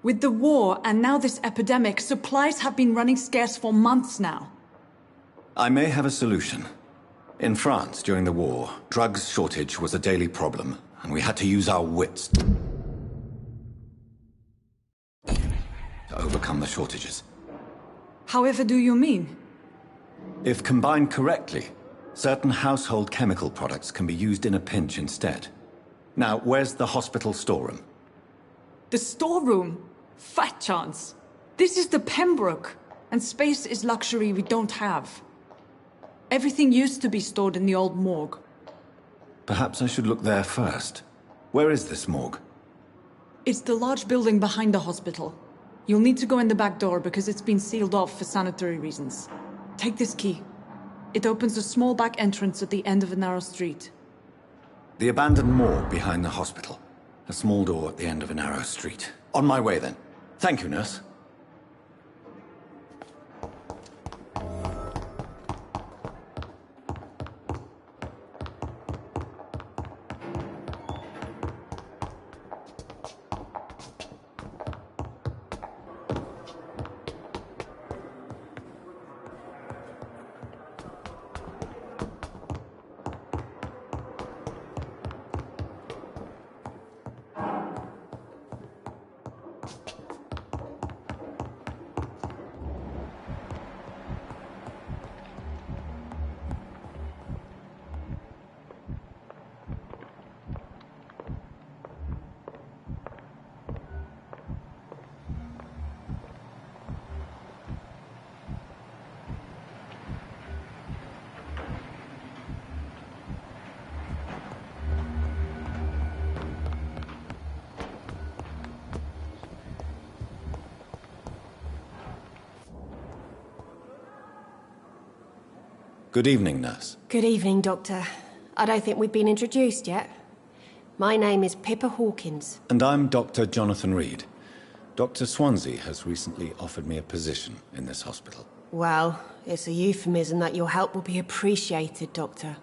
With the war and now this epidemic, supplies have been running scarce for months now.
I may have a solution. In France, during the war, drugs shortage was a daily problem, and we had to use our wits to overcome the shortages.
However do you mean?
If combined correctly, certain household chemical products can be used in a pinch instead. Now, where's the hospital storeroom?
The storeroom? Fat chance. This is the Pembroke, and space is luxury we don't have. Everything used to be stored in the old morgue.
Perhaps I should look there first. Where is this morgue?
It's the large building behind the hospital. You'll need to go in the back door because it's been sealed off for sanitary reasons. Take this key. It opens a small back entrance at the end of a narrow street.
The abandoned morgue behind the hospital. A small door at the end of a narrow street. On my way, then. Thank you, nurse. Good evening, nurse.
Good evening, Doctor. I don't think we've been introduced yet. My name is Pippa Hawkins.
And I'm Dr. Jonathan Reed. Dr. Swansea has recently offered me a position in this hospital.
Well, it's a euphemism that your help will be appreciated, Doctor.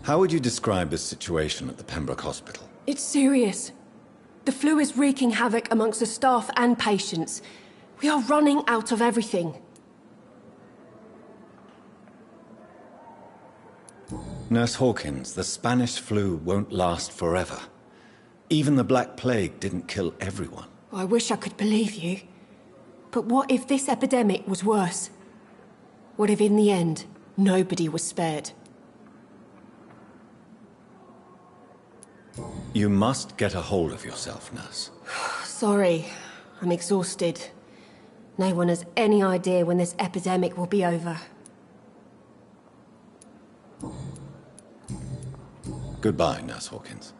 How would you describe the situation at the Pembroke Hospital?
It's serious. The flu is wreaking havoc amongst the staff and patients. We are running out of everything.
Nurse Hawkins, the Spanish flu won't last forever. Even the Black Plague didn't kill everyone.
I wish I could believe you. But what if this epidemic was worse? What if in the end, nobody was spared?
You must get a hold of yourself, nurse.
Sorry, I'm exhausted. No one has any idea when this epidemic will be over.
Goodbye, Nurse Hawkins.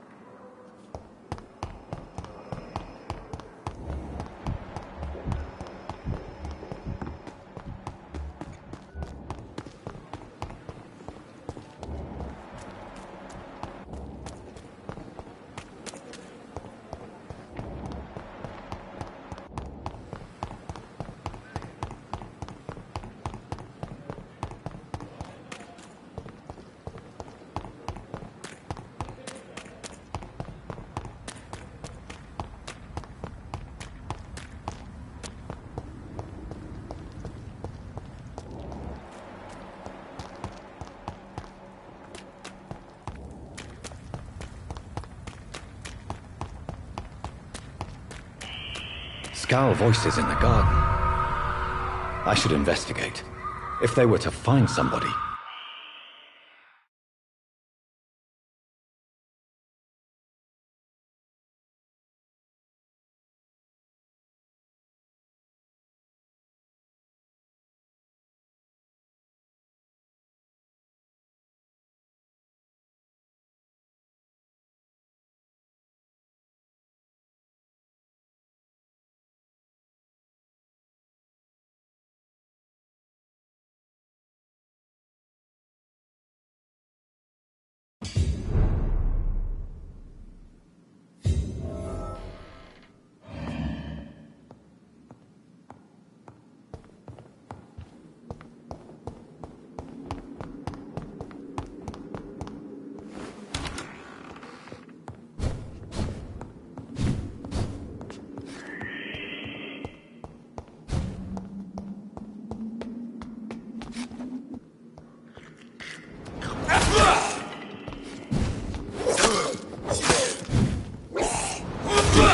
Scowl voices in the garden. I should investigate. If they were to find somebody,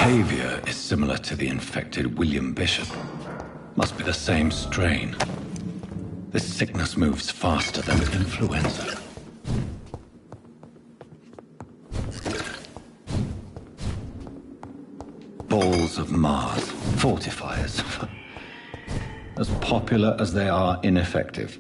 behavior is similar to the infected William Bishop. Must be the same strain. This sickness moves faster than influenza. Balls of Mars, fortifiers. As popular as they are ineffective.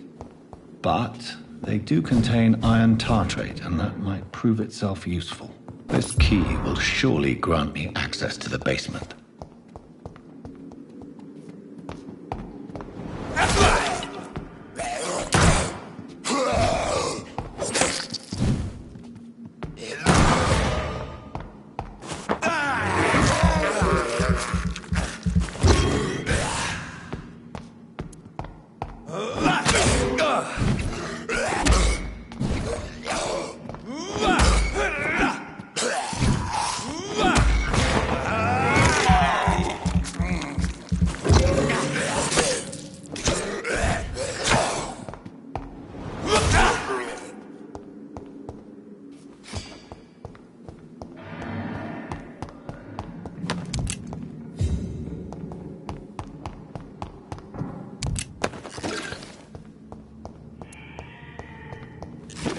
But they do contain iron tartrate, and that might prove itself useful. This key will surely grant me access to the basement.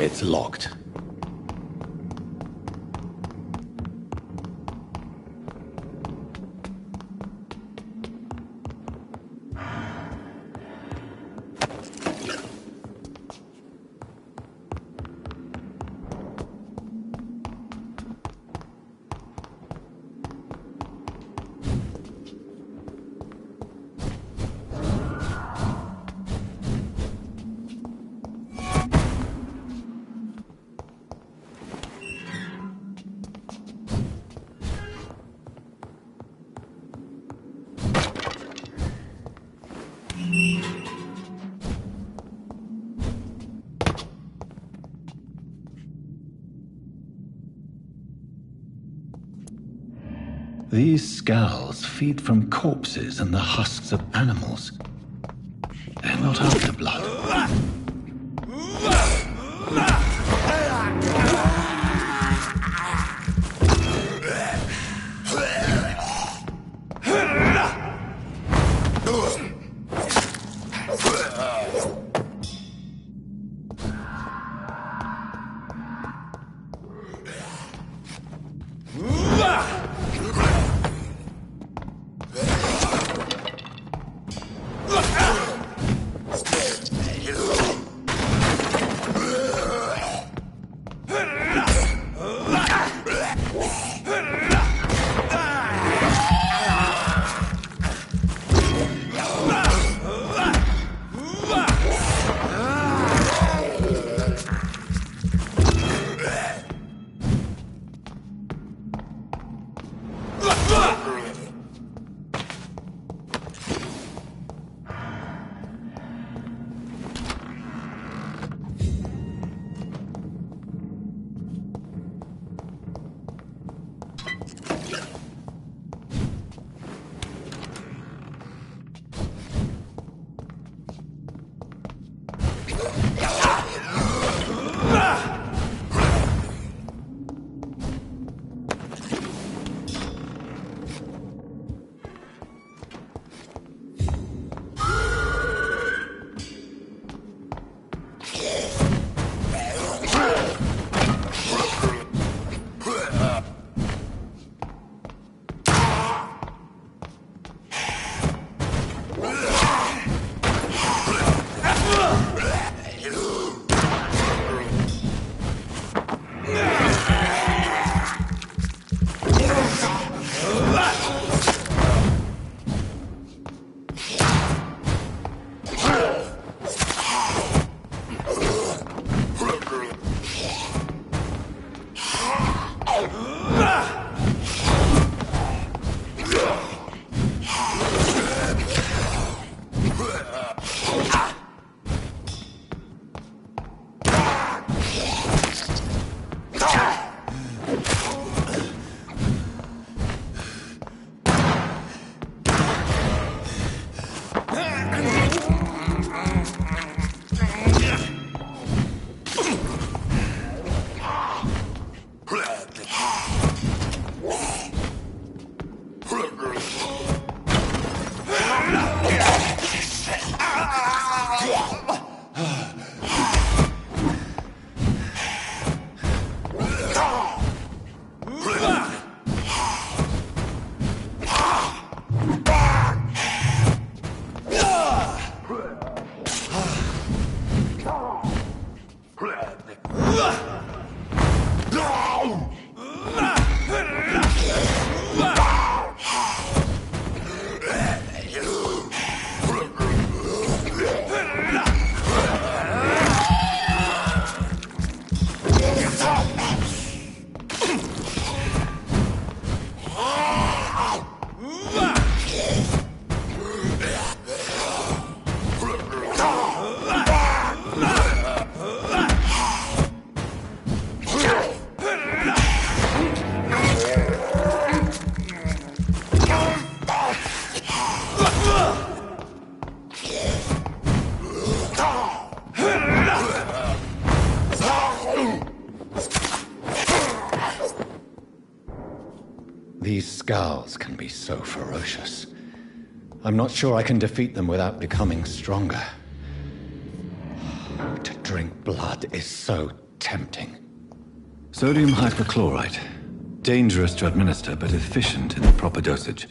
It's locked. These scowls feed from corpses and the husks of animals. They're not after blood. Skulls can be so ferocious. I'm not sure I can defeat them without becoming stronger. To drink blood is so tempting.
Sodium hypochlorite. Dangerous to administer, but efficient in the proper dosage.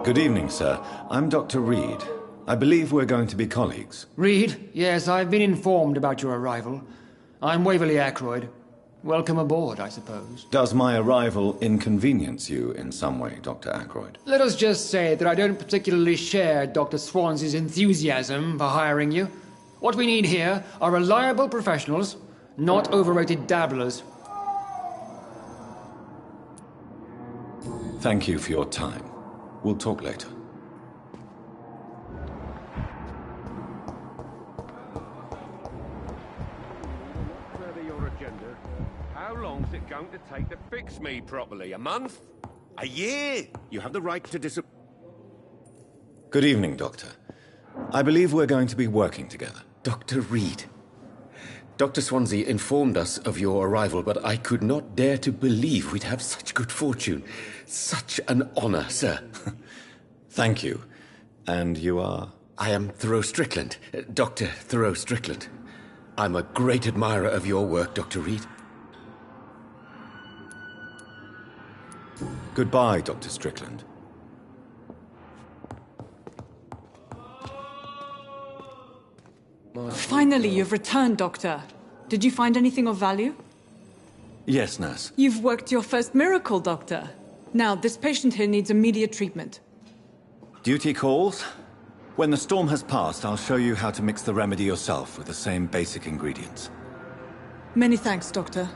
Good evening, sir. I'm Dr. Reed. I believe we're going to be colleagues.
Reed? Yes, I've been informed about your arrival. I'm Waverly Ackroyd. Welcome aboard, I suppose.
Does my arrival inconvenience you in some way, Dr. Ackroyd?
Let us just say that I don't particularly share Dr. Swansea's enthusiasm for hiring you. What we need here are reliable professionals, not overrated dabblers.
Thank you for your time. We'll talk later.
How long's it going to take to fix me properly? A month? A year? You have the right to
Good evening, Doctor. I believe we're going to be working together.
Dr. Reed. Dr. Swansea informed us of your arrival, but I could not dare to believe we'd have such good fortune. Such an honor, sir.
Thank you. And you are?
I am Thoreau Strickland, Dr. Thoreau Strickland. I'm a great admirer of your work, Dr. Reed.
Goodbye, Dr. Strickland.
Finally, you've returned, Doctor. Did you find anything of value?
Yes, nurse.
You've worked your first miracle, Doctor. Now, this patient here needs immediate treatment.
Duty calls. When the storm has passed, I'll show you how to mix the remedy yourself with the same basic ingredients.
Many thanks, Doctor.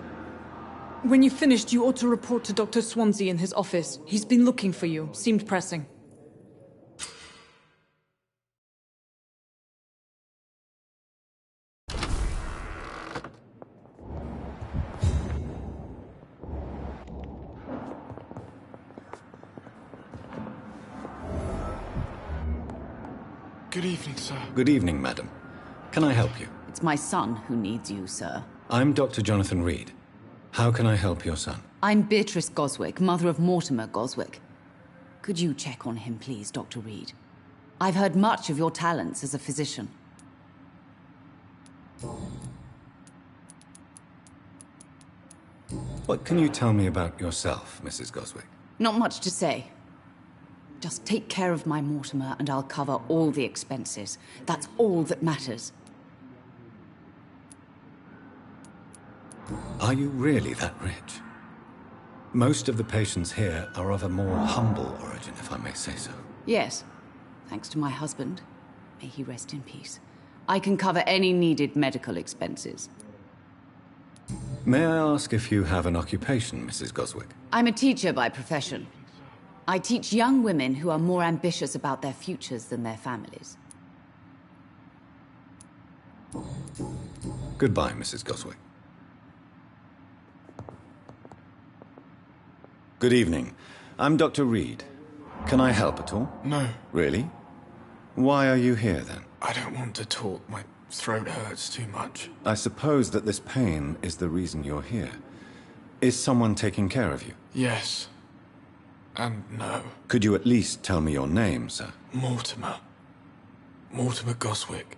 When you've finished, you ought to report to Dr. Swansea in his office. He's been looking for you. Seemed pressing.
Good evening, sir.
Good evening, madam. Can I help you?
It's my son who needs you, sir.
I'm Dr. Jonathan Reed. How can I help your son?
I'm Beatrice Goswick, mother of Mortimer Goswick. Could you check on him, please, Dr. Reed? I've heard much of your talents as a physician.
What can you tell me about yourself, Mrs. Goswick?
Not much to say. Just take care of my Mortimer and I'll cover all the expenses. That's all that matters.
Are you really that rich? Most of the patients here are of a more humble origin, if I may say so.
Yes. Thanks to my husband. May he rest in peace. I can cover any needed medical expenses.
May I ask if you have an occupation, Mrs. Goswick?
I'm a teacher by profession. I teach young women who are more ambitious about their futures than their families.
Goodbye, Mrs. Goswick. Good evening. I'm Dr. Reed. Can I help at all?
No.
Really? Why are you here, then?
I don't want to talk. My throat hurts too much.
I suppose that this pain is the reason you're here. Is someone taking care of you?
Yes. And no.
Could you at least tell me your name, sir?
Mortimer. Mortimer Goswick.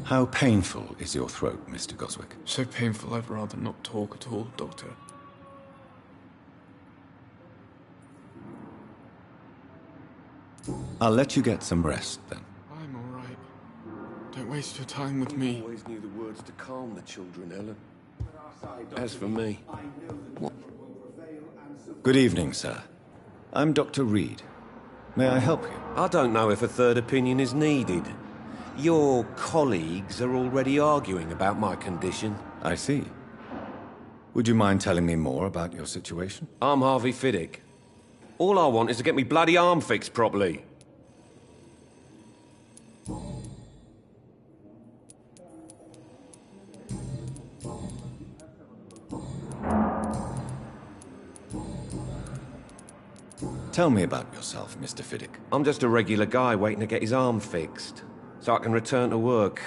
How painful is your throat, Mr. Goswick?
So painful I'd rather not talk at all, Doctor.
I'll let you get some rest, then.
I'm all right. Don't waste your time with me.
You always knew the words to calm the children, Ellen. As for me... What?
Good evening, sir. I'm Dr. Reed. May I help you?
I don't know if a third opinion is needed. Your colleagues are already arguing about my condition.
I see. Would you mind telling me more about your situation?
I'm Harvey Fiddick. All I want is to get me bloody arm fixed properly.
Tell me about yourself, Mr. Fiddick.
I'm just a regular guy waiting to get his arm fixed, so I can return to work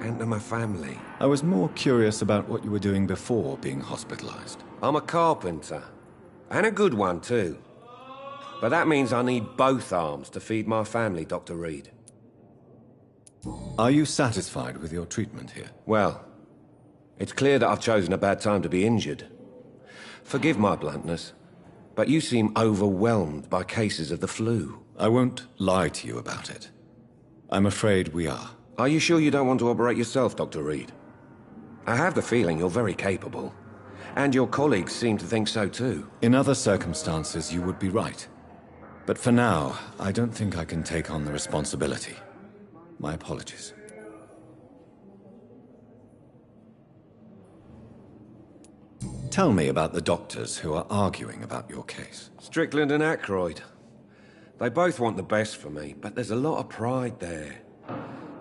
and to my family.
I was more curious about what you were doing before being hospitalized.
I'm a carpenter, and a good one too. But that means I need both arms to feed my family, Dr. Reed.
Are you satisfied with your treatment here?
Well, it's clear that I've chosen a bad time to be injured.
Forgive my bluntness, but you seem overwhelmed by cases of the flu.
I won't lie to you about it. I'm afraid we are.
Are you sure you don't want to operate yourself, Dr. Reed? I have the feeling you're very capable. And your colleagues seem to think so too.
In other circumstances, you would be right. But for now, I don't think I can take on the responsibility. My apologies. Tell me about the doctors who are arguing about your case.
Strickland and Ackroyd. They both want the best for me, but there's a lot of pride there.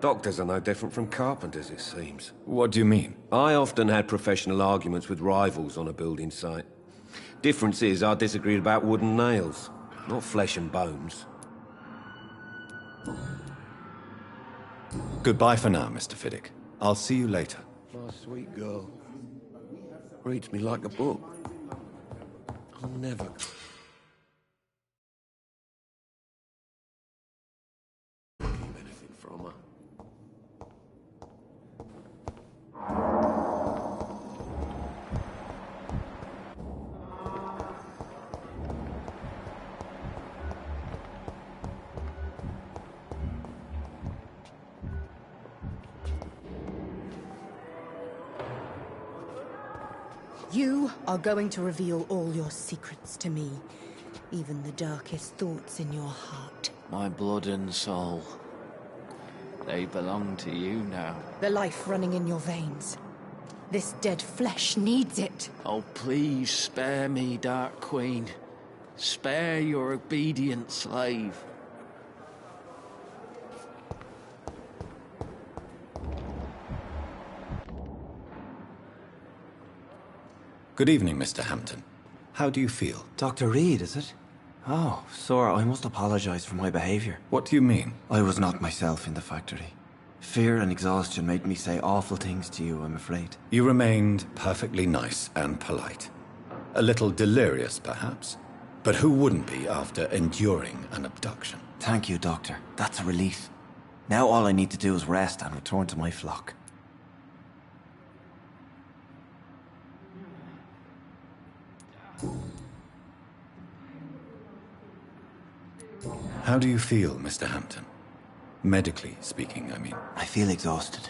Doctors are no different from carpenters, it seems.
What do you mean?
I often had professional arguments with rivals on a building site. Difference is, I disagreed about wooden nails, not flesh and bones.
Goodbye for now, Mr. Fiddick. I'll see you later.
My sweet girl. Reads me like a book. I'll never... keep anything from her.
You are going to reveal all your secrets to me, even the darkest thoughts in your heart.
My blood and soul. They belong to you now.
The life running in your veins. This dead flesh needs it.
Oh, please spare me, Dark Queen. Spare your obedient slave.
Good evening, Mr. Hampton. How do you feel?
Dr. Reed, is it? Oh, sir, I must apologize for my behavior.
What do you mean?
I was not myself in the factory. Fear and exhaustion made me say awful things to you, I'm afraid.
You remained perfectly nice and polite. A little delirious, perhaps. But who wouldn't be after enduring an abduction?
Thank you, Doctor. That's a relief. Now all I need to do is rest and return to my flock.
How do you feel, Mr. Hampton? Medically speaking, I mean.
I feel exhausted.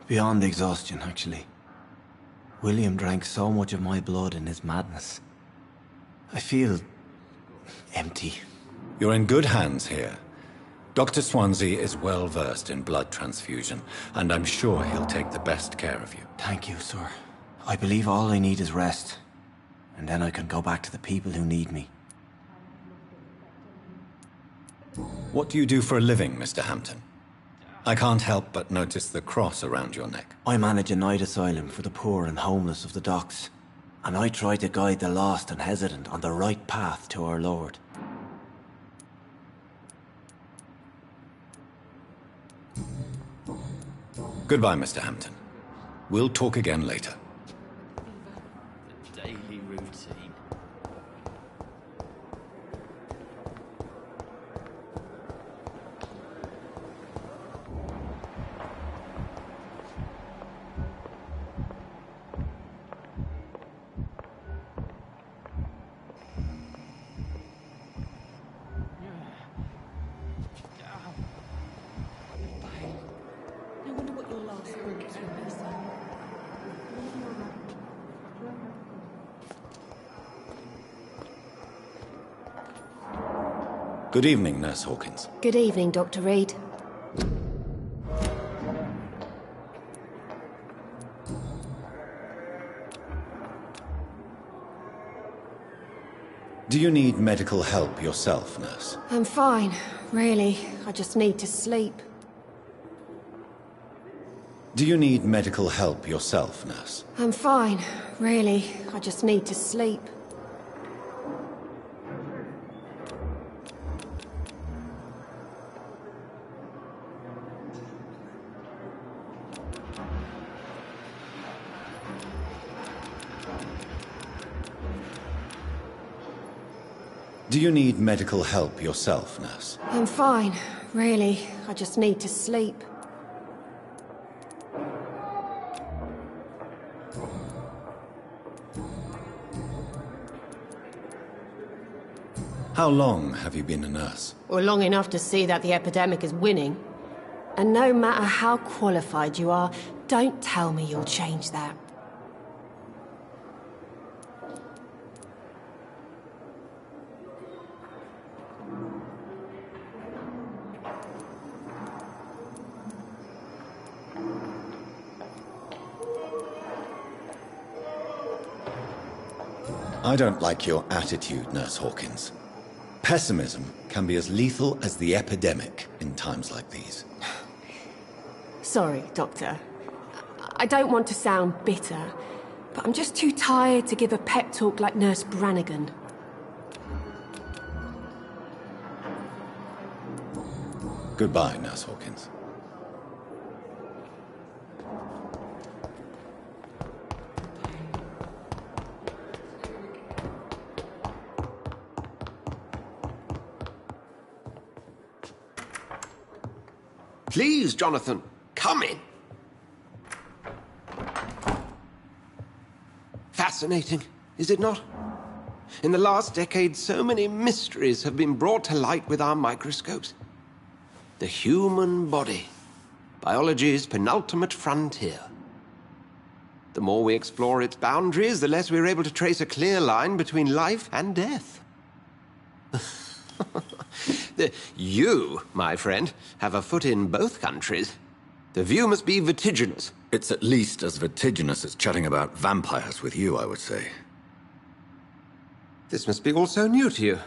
Beyond exhaustion, actually. William drank so much of my blood in his madness. I feel... empty.
You're in good hands here. Dr. Swansea is well versed in blood transfusion, and I'm sure he'll take the best care of you.
Thank you, sir. I believe all I need is rest. And then I can go back to the people who need me.
What do you do for a living, Mr. Hampton? I can't help but notice the cross around your neck.
I manage a night asylum for the poor and homeless of the docks. And I try to guide the lost and hesitant on the right path to our Lord.
Goodbye, Mr. Hampton. We'll talk again later.
The daily routine.
I wonder what your last thoughts will be, son.
Good evening, Nurse Hawkins.
Good evening, Dr. Reed.
Do you need medical help yourself, nurse?
I'm fine, really. I just need to sleep.
Do you need medical help yourself, nurse?
I'm fine, really. I just need to sleep.
Do you need medical help yourself, nurse?
I'm fine, really. I just need to sleep.
How long have you been a nurse?
Or long enough to see that the epidemic is winning. And no matter how qualified you are, don't tell me you'll change that.
I don't like your attitude, Nurse Hawkins. Pessimism can be as lethal as the epidemic in times like these.
Sorry, Doctor. I don't want to sound bitter, but I'm just too tired to give a pep talk like Nurse Brannigan.
Goodbye, Nurse Hawkins.
Please, Jonathan, come in. Fascinating, is it not? In the last decade, so many mysteries have been brought to light with our microscopes. The human body, biology's penultimate frontier. The more we explore its boundaries, the less we're able to trace a clear line between life and death. You, my friend, have a foot in both countries. The view must be vertiginous.
It's at least as vertiginous as chatting about vampires with you, I would say.
This must be all so new to you.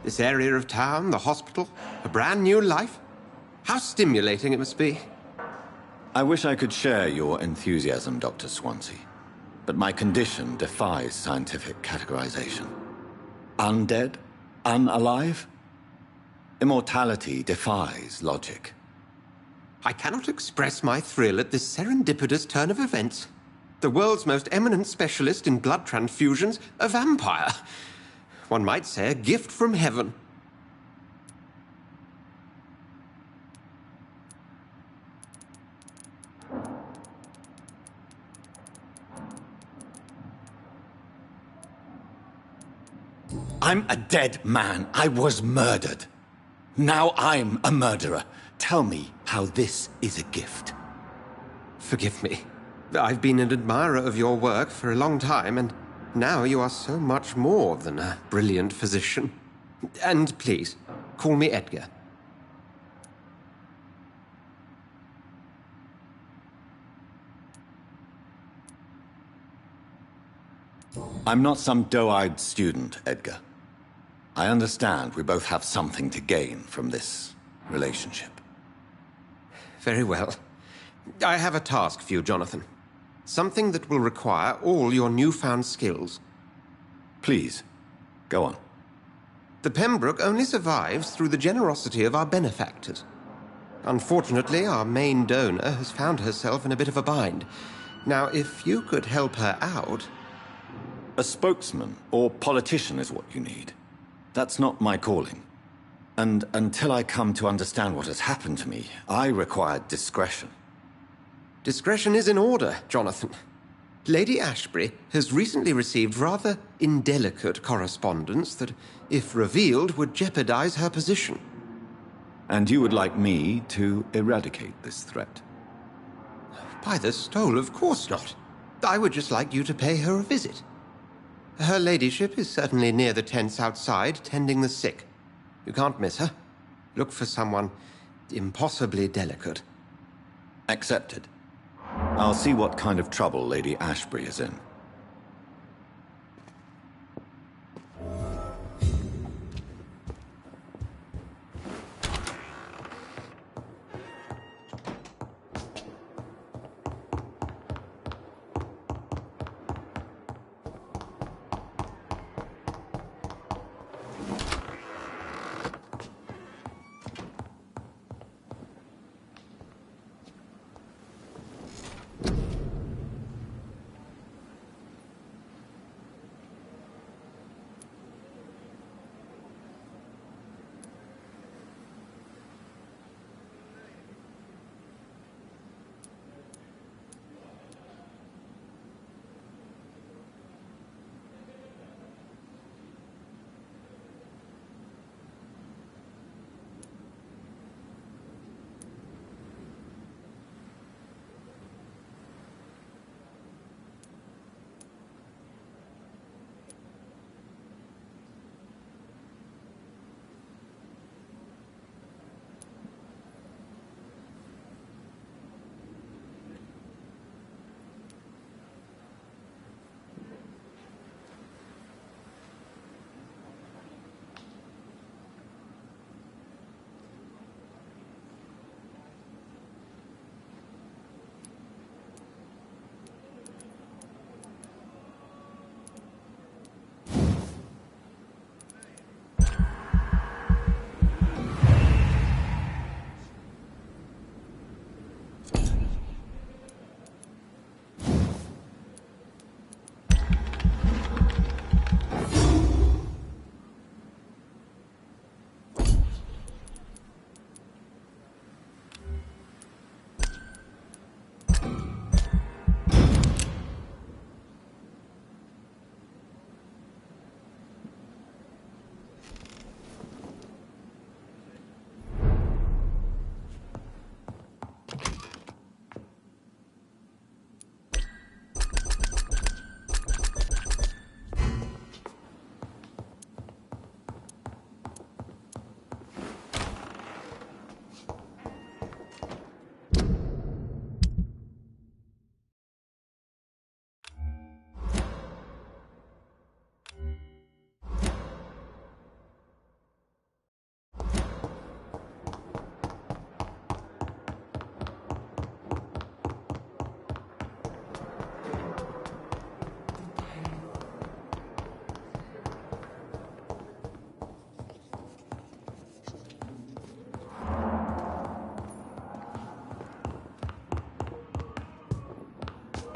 This area of town, the hospital, a brand new life. How stimulating it must be.
I wish I could share your enthusiasm, Dr. Swansea, but my condition defies scientific categorization. Undead? Unalive? Immortality defies logic.
I cannot express my thrill at this serendipitous turn of events. The world's most eminent specialist in blood transfusions, a vampire. One might say a gift from heaven.
I'm a dead man. I was murdered. Now I'm a murderer. Tell me how this is a gift.
Forgive me. I've been an admirer of your work for a long time, and now you are so much more than a brilliant physician. And please, call me Edgar.
I'm not some doe-eyed student, Edgar. I understand we both have something to gain from this relationship.
Very well. I have a task for you, Jonathan. Something that will require all your newfound skills.
Please, go on.
The Pembroke only survives through the generosity of our benefactors. Unfortunately, our main donor has found herself in a bit of a bind. Now, if you could help her out...
A spokesman or politician is what you need. That's not my calling. And until I come to understand what has happened to me, I require discretion.
Discretion is in order, Jonathan. Lady Ashbury has recently received rather indelicate correspondence that, if revealed, would jeopardize her position.
And you would like me to eradicate this threat?
By the stole, of course not. I would just like you to pay her a visit. Her ladyship is certainly near the tents outside, tending the sick. You can't miss her. Look for someone impossibly delicate.
Accepted. I'll see what kind of trouble Lady Ashbury is in.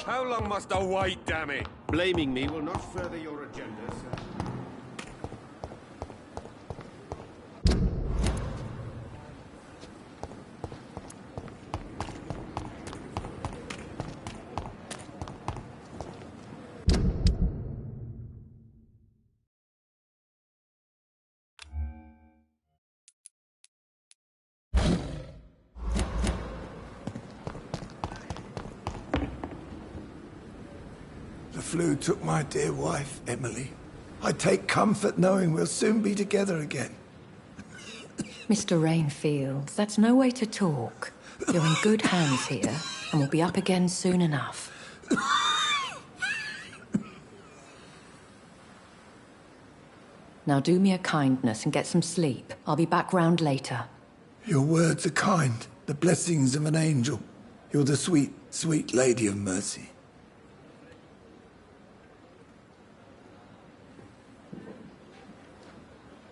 How long must I wait, damn it? Blaming me will not further your agenda, sir.
The flu took my dear wife, Emily. I take comfort knowing we'll soon be together again.
Mr. Rainfield, that's no way to talk. You're in good hands here, and we'll be up again soon enough. Now do me a kindness and get some sleep. I'll be back round later.
Your words are kind, the blessings of an angel. You're the sweet, sweet Lady of Mercy.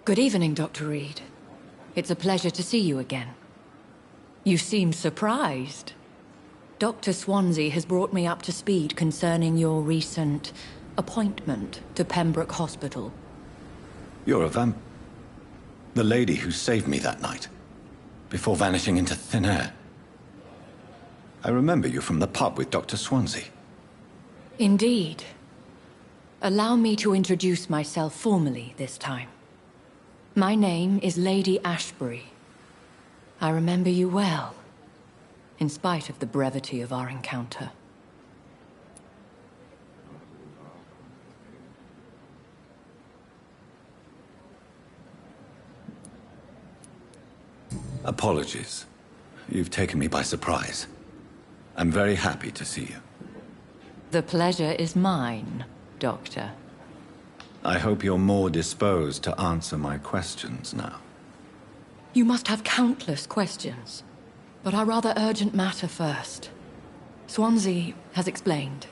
Good evening, Dr. Reed. It's a pleasure to see you again. You seem surprised. Dr. Swansea has brought me up to speed concerning your recent appointment to Pembroke Hospital.
You're a the lady who saved me that night, before vanishing into thin air. I remember you from the pub with Dr. Swansea.
Indeed. Allow me to introduce myself formally this time. My name is Lady Ashbury. I remember you well, in spite of the brevity of our encounter.
Apologies. You've taken me by surprise. I'm very happy to see you.
The pleasure is mine, Doctor.
I hope you're more disposed to answer my questions now.
You must have countless questions, but our rather urgent matter first. Swansea has explained.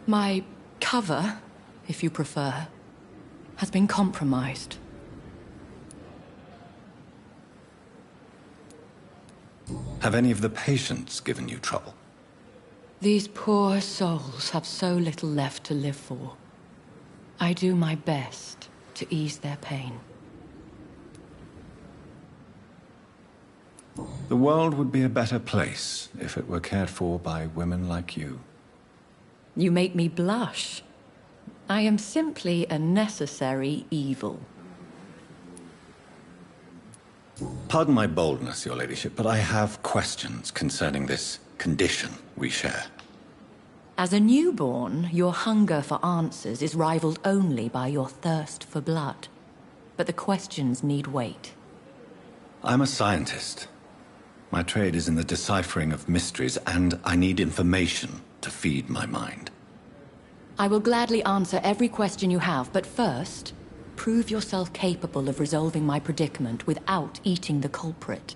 My cover, if you prefer, has been compromised.
Have any of the patients given you trouble?
These poor souls have so little left to live for. I do my best to ease their pain.
The world would be a better place if it were cared for by women like you.
You make me blush. I am simply a necessary evil.
Pardon my boldness, Your Ladyship, but I have questions concerning this condition we share.
As a newborn, your hunger for answers is rivaled only by your thirst for blood. But the questions need wait.
I'm a scientist. My trade is in the deciphering of mysteries, and I need information to feed my mind.
I will gladly answer every question you have, but first, prove yourself capable of resolving my predicament without eating the culprit.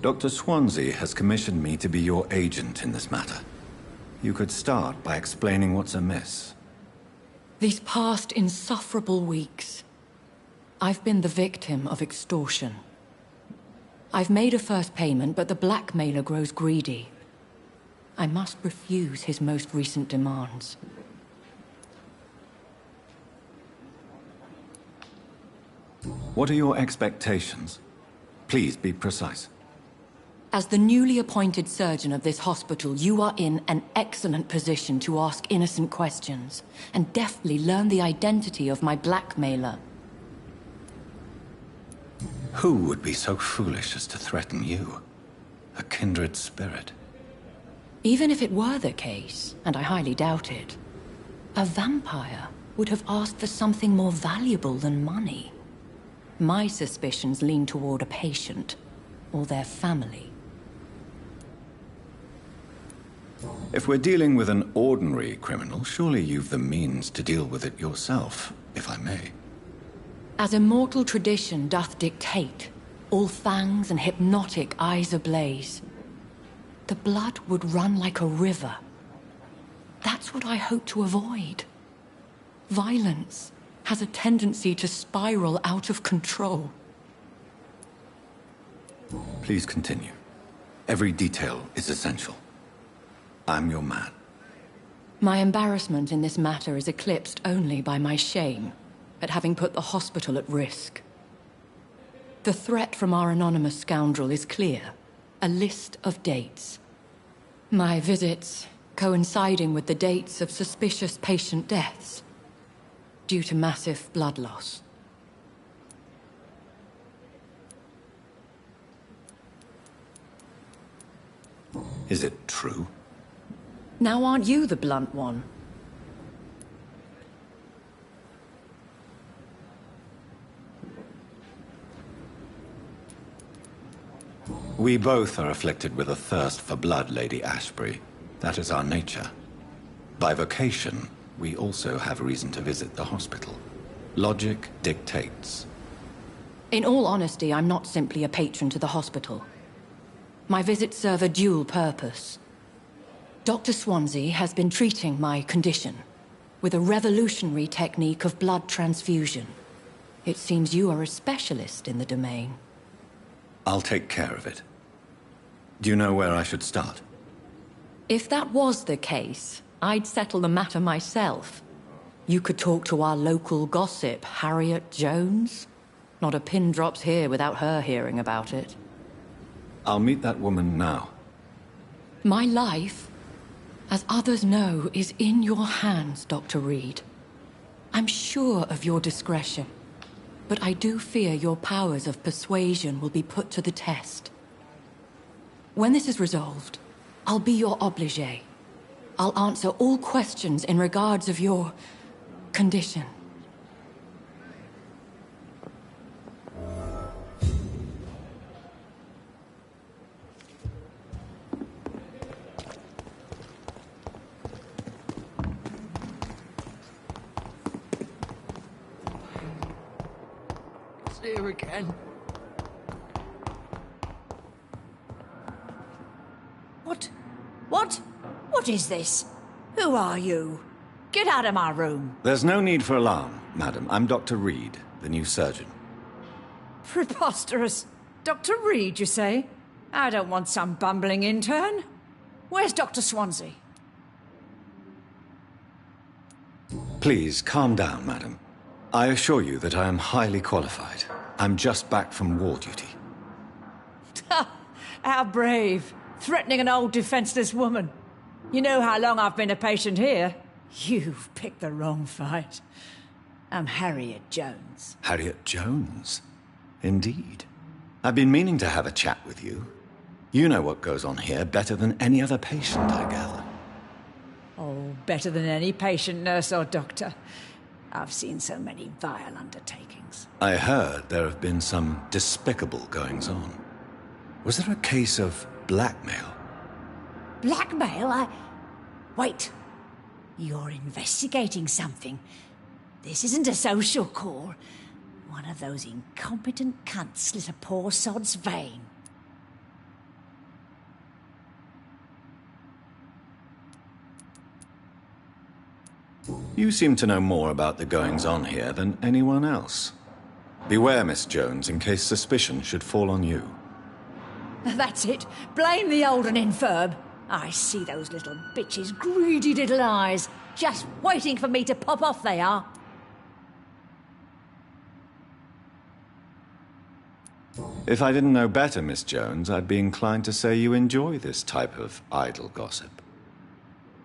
Dr. Swansea has commissioned me to be your agent in this matter. You could start by explaining what's amiss.
These past insufferable weeks, I've been the victim of extortion. I've made a first payment, but the blackmailer grows greedy. I must refuse his most recent demands.
What are your expectations? Please be precise.
As the newly appointed surgeon of this hospital, you are in an excellent position to ask innocent questions and deftly learn the identity of my blackmailer.
Who would be so foolish as to threaten you? A kindred spirit.
Even if it were the case, and I highly doubt it, a vampire would have asked for something more valuable than money. My suspicions lean toward a patient, or their family.
If we're dealing with an ordinary criminal, surely you've the means to deal with it yourself, if I may.
As immortal tradition doth dictate, all fangs and hypnotic eyes ablaze, the blood would run like a river. That's what I hope to avoid. Violence has a tendency to spiral out of control.
Please continue. Every detail is essential. I'm your man.
My embarrassment in this matter is eclipsed only by my shame at having put the hospital at risk. The threat from our anonymous scoundrel is clear. A list of dates. My visits coinciding with the dates of suspicious patient deaths due to massive blood loss.
Is it true?
Now aren't you the blunt one?
We both are afflicted with a thirst for blood, Lady Ashbury. That is our nature. By vocation, we also have reason to visit the hospital. Logic dictates.
In all honesty, I'm not simply a patron to the hospital. My visits serve a dual purpose. Dr. Swansea has been treating my condition with a revolutionary technique of blood transfusion. It seems you are a specialist in the domain.
I'll take care of it. Do you know where I should start?
If that was the case, I'd settle the matter myself. You could talk to our local gossip, Harriet Jones. Not a pin drops here without her hearing about it.
I'll meet that woman now.
My life, as others know, is in your hands, Dr. Reed. I'm sure of your discretion, but I do fear your powers of persuasion will be put to the test. When this is resolved, I'll be your obligé. I'll answer all questions in regards of your condition.
It's here again.
What is this? Who are you? Get out of my room.
There's no need for alarm, madam. I'm Dr. Reed, the new surgeon.
Preposterous. Dr. Reed, you say? I don't want some bumbling intern. Where's Dr. Swansea?
Please, calm down, madam. I assure you that I am highly qualified. I'm just back from war duty.
How brave. Threatening an old defenseless woman. You know how long I've been a patient here? You've picked the wrong fight. I'm Harriet Jones.
Harriet Jones? Indeed. I've been meaning to have a chat with you. You know what goes on here better than any other patient, I gather.
Oh, better than any patient, nurse or doctor. I've seen so many vile undertakings.
I heard there have been some despicable goings-on. Was there a case of blackmail?
Blackmail? Wait. You're investigating something. This isn't a social call. One of those incompetent cunts slit a poor sod's vein.
You seem to know more about the goings-on here than anyone else. Beware, Miss Jones, in case suspicion should fall on you.
That's it. Blame the old and infirm. I see those little bitches' greedy little eyes. Just waiting for me to pop off, they are.
If I didn't know better, Miss Jones, I'd be inclined to say you enjoy this type of idle gossip.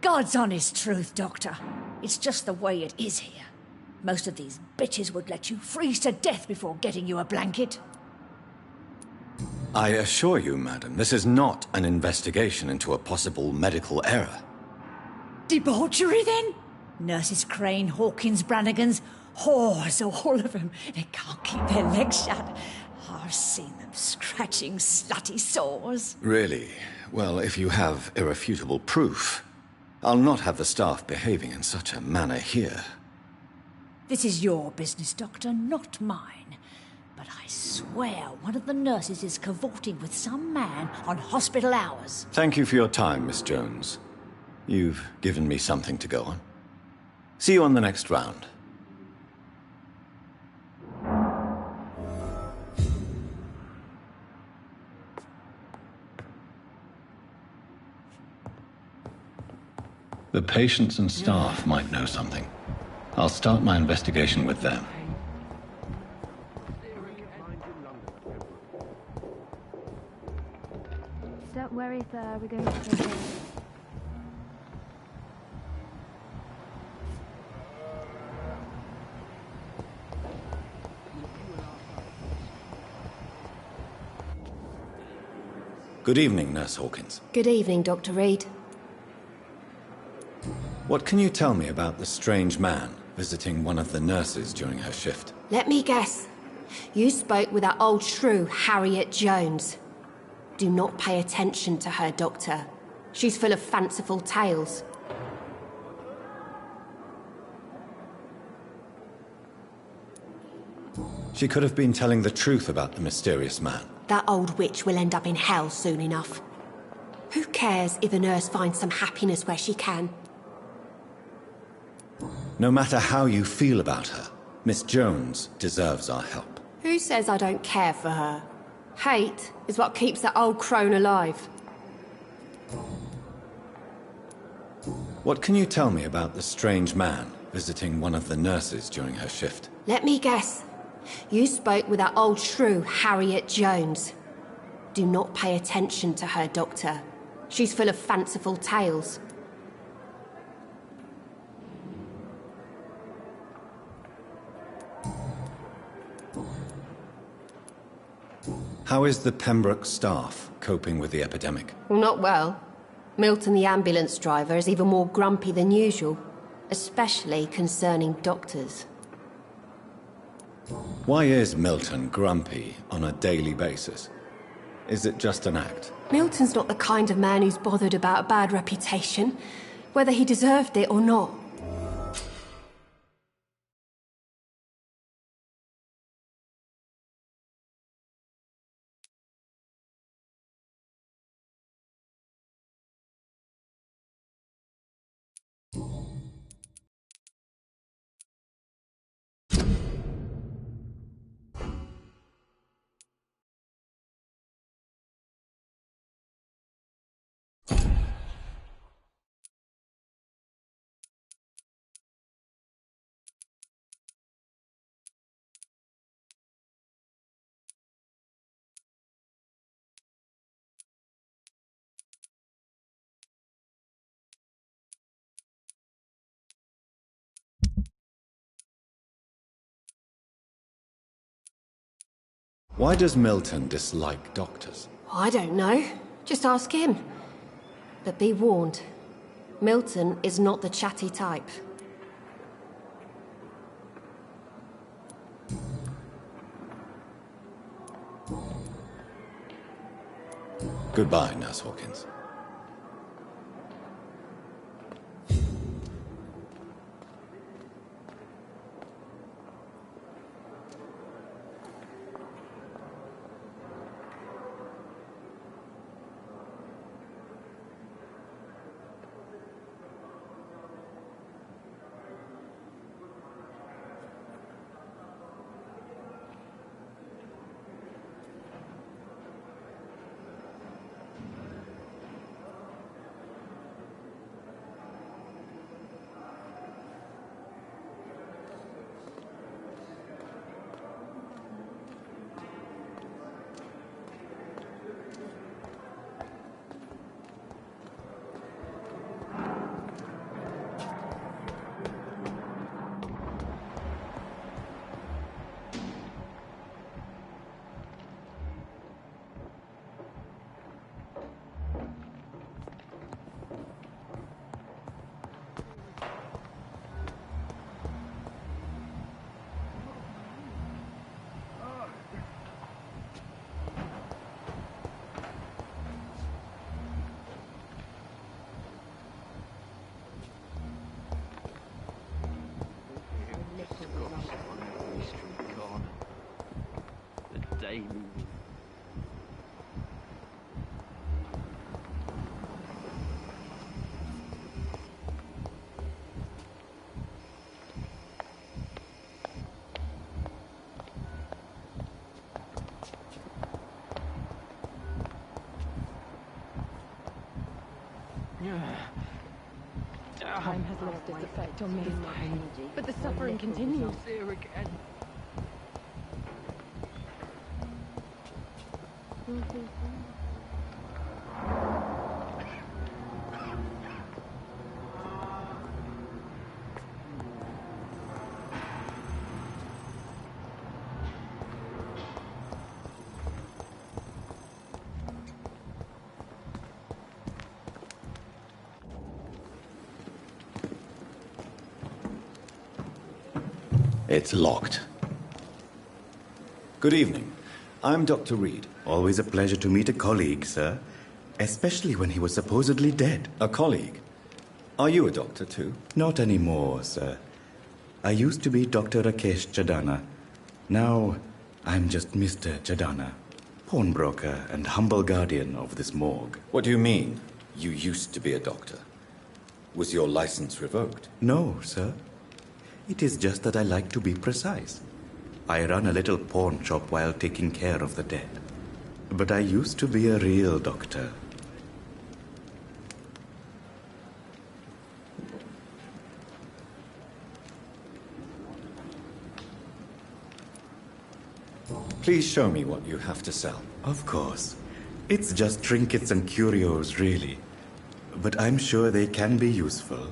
God's honest truth, Doctor. It's just the way it is here. Most of these bitches would let you freeze to death before getting you a blanket.
I assure you, madam, this is not an investigation into a possible medical error.
Debauchery, then? Nurses Crane, Hawkins, Brannigans, whores, all of them. They can't keep their legs shut. I've seen them scratching slutty sores.
Really? Well, if you have irrefutable proof, I'll not have the staff behaving in such a manner here.
This is your business, Doctor, not mine. But I swear one of the nurses is cavorting with some man on hospital hours.
Thank you for your time, Miss Jones. You've given me something to go on. See you on the next round.
The patients and staff might know something. I'll start my investigation with them.
Don't worry, sir. We're going to take it.
Good evening, Nurse Hawkins.
Good evening, Dr. Reed.
What can you tell me about the strange man visiting one of the nurses during her shift?
Let me guess. You spoke with that old shrew, Harriet Jones. Do not pay attention to her, Doctor. She's full of fanciful tales.
She could have been telling the truth about the mysterious man.
That old witch will end up in hell soon enough. Who cares if a nurse finds some happiness where she can?
No matter how you feel about her, Miss Jones deserves our help.
Who says I don't care for her? Hate is what keeps that old crone alive.
What can you tell me about the strange man visiting one of the nurses during her shift?
Let me guess. You spoke with that old shrew, Harriet Jones. Do not pay attention to her, Doctor. She's full of fanciful tales.
How is the Pembroke staff coping with the epidemic?
Well, not well. Milton, the ambulance driver, is even more grumpy than usual, especially concerning doctors.
Why is Milton grumpy on a daily basis? Is it just an act?
Milton's not the kind of man who's bothered about a bad reputation, whether he deserved it or not.
Why does Milton dislike doctors?
I don't know. Just ask him. But be warned, Milton is not the chatty type.
Goodbye, Nurse Hawkins.
lost its effect on me. But the suffering continues.
Here again.
It's locked. Good evening. I'm Dr. Reed.
Always a pleasure to meet a colleague, sir. Especially when he was supposedly dead.
A colleague? Are you a doctor too?
Not anymore, sir. I used to be Dr. Rakesh Chadana. Now, I'm just Mr. Chadana, pawnbroker and humble guardian of this morgue.
What do you mean, you used to be a doctor? Was your license revoked?
No, sir. It is just that I like to be precise. I run a little pawn shop while taking care of the dead. But I used to be a real doctor.
Please show me what you have to sell.
Of course. It's just trinkets and curios, really. But I'm sure they can be useful.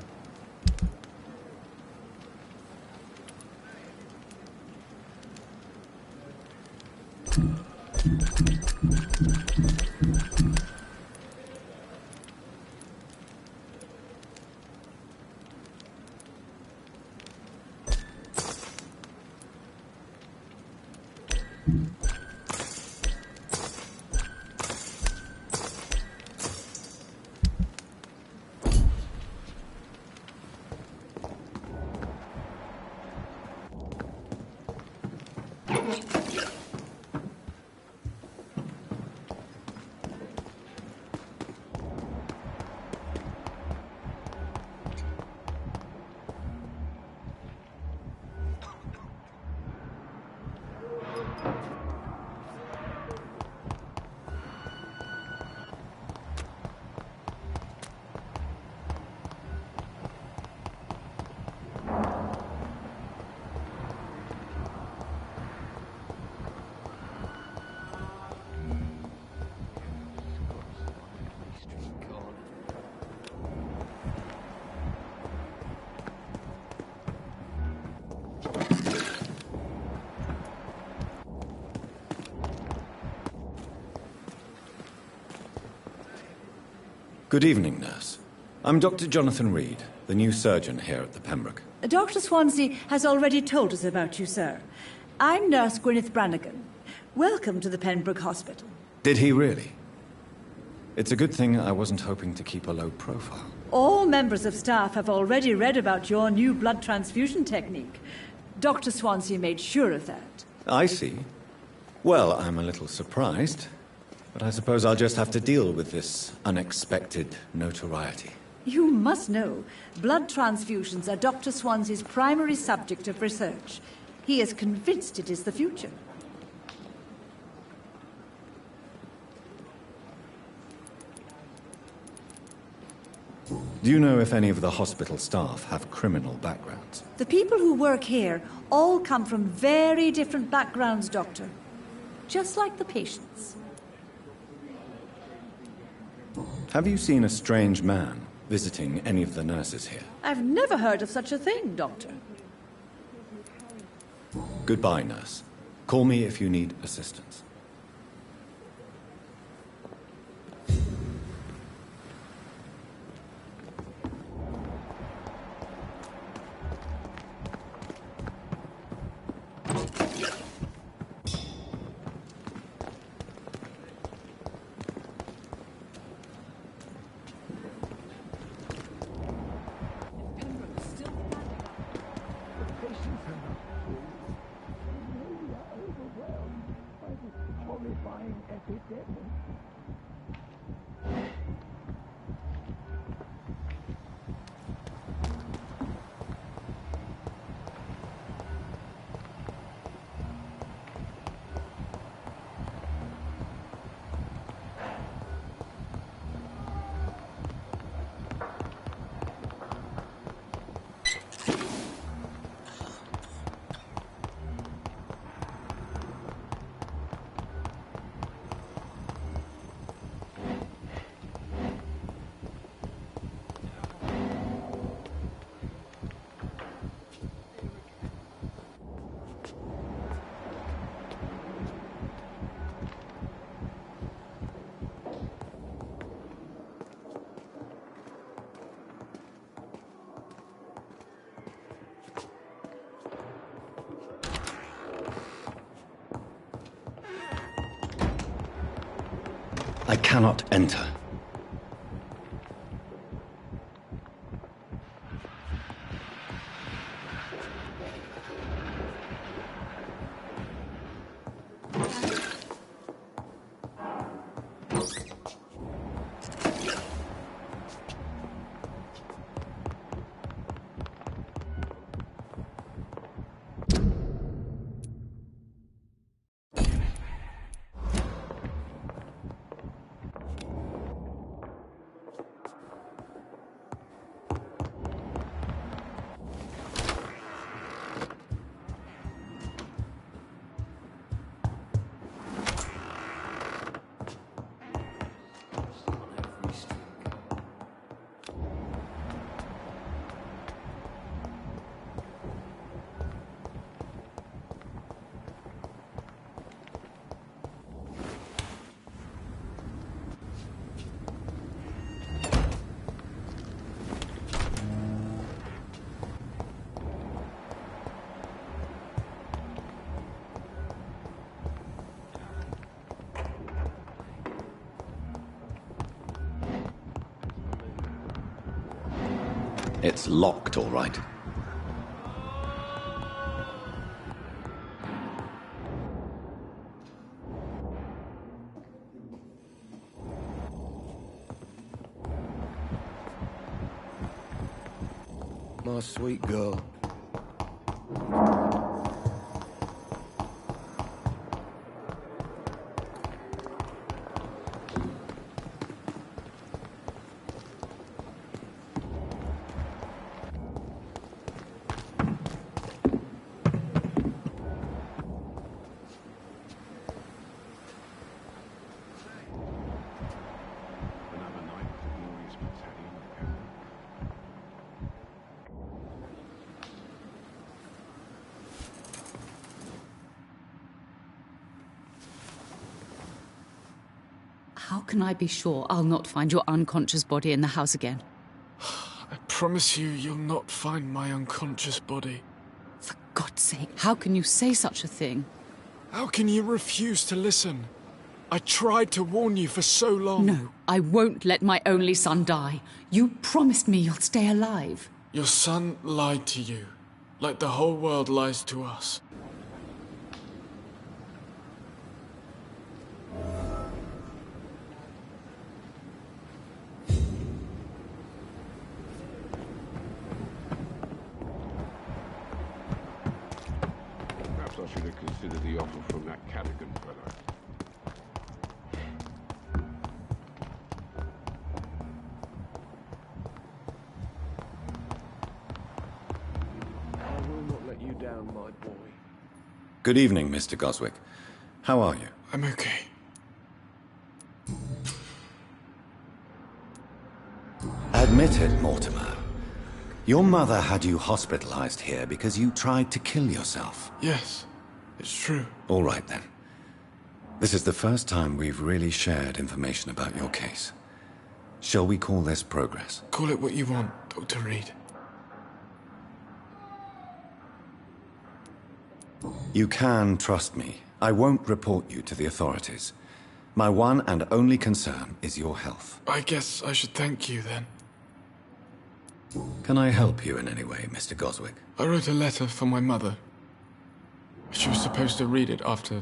Good evening, nurse. I'm Dr. Jonathan Reed, the new surgeon here at the Pembroke.
Dr. Swansea has already told us about you, sir. I'm Nurse Gwyneth Brannigan. Welcome to the Pembroke Hospital.
Did he really? It's a good thing I wasn't hoping to keep a low profile.
All members of staff have already read about your new blood transfusion technique. Dr. Swansea made sure of that.
I see. Well, I'm a little surprised, but I suppose I'll just have to deal with this unexpected notoriety.
You must know, blood transfusions are Dr. Swansea's primary subject of research. He is convinced it is the future.
Do you know if any of the hospital staff have criminal backgrounds?
The people who work here all come from very different backgrounds, Doctor. Just like the patients.
Have you seen a strange man visiting any of the nurses here?
I've never heard of such a thing, Doctor.
Goodbye, nurse. Call me if you need assistance.
Patients are not. Maybe are overwhelmed by the
I cannot enter. It's locked, all right.
My sweet girl.
How can I be sure I'll not find your unconscious body in the house again?
I promise you'll not find my unconscious body.
For God's sake, how can you say such a thing?
How can you refuse to listen? I tried to warn you for so long.
No, I won't let my only son die. You promised me you'll stay alive.
Your son lied to you, like the whole world lies to us.
Perhaps I should have considered the offer from that Cadigan fellow.
I will not let you down, my boy.
Good evening, Mr. Goswick. How are you?
I'm okay.
Admit it, Mortimer. Your mother had you hospitalized here because you tried to kill yourself.
Yes, it's true.
All right, then. This is the first time we've really shared information about your case. Shall we call this progress?
Call it what you want, Dr. Reed.
You can trust me. I won't report you to the authorities. My one and only concern is your health.
I guess I should thank you, then.
Can I help you in any way, Mr. Goswick?
I wrote a letter for my mother. She was supposed to read it after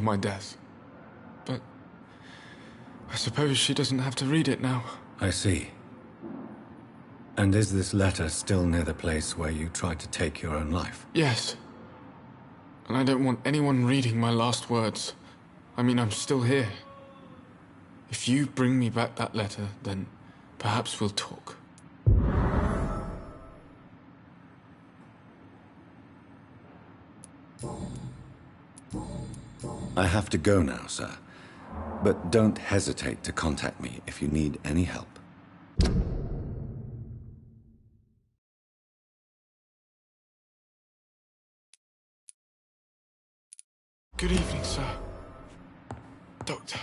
my death. But I suppose she doesn't have to read it now.
I see. And is this letter still near the place where you tried to take your own life?
Yes. And I don't want anyone reading my last words. I mean, I'm still here. If you bring me back that letter, then perhaps we'll talk.
I have to go now, sir. But don't hesitate to contact me if you need any help.
Good evening, sir. Doctor.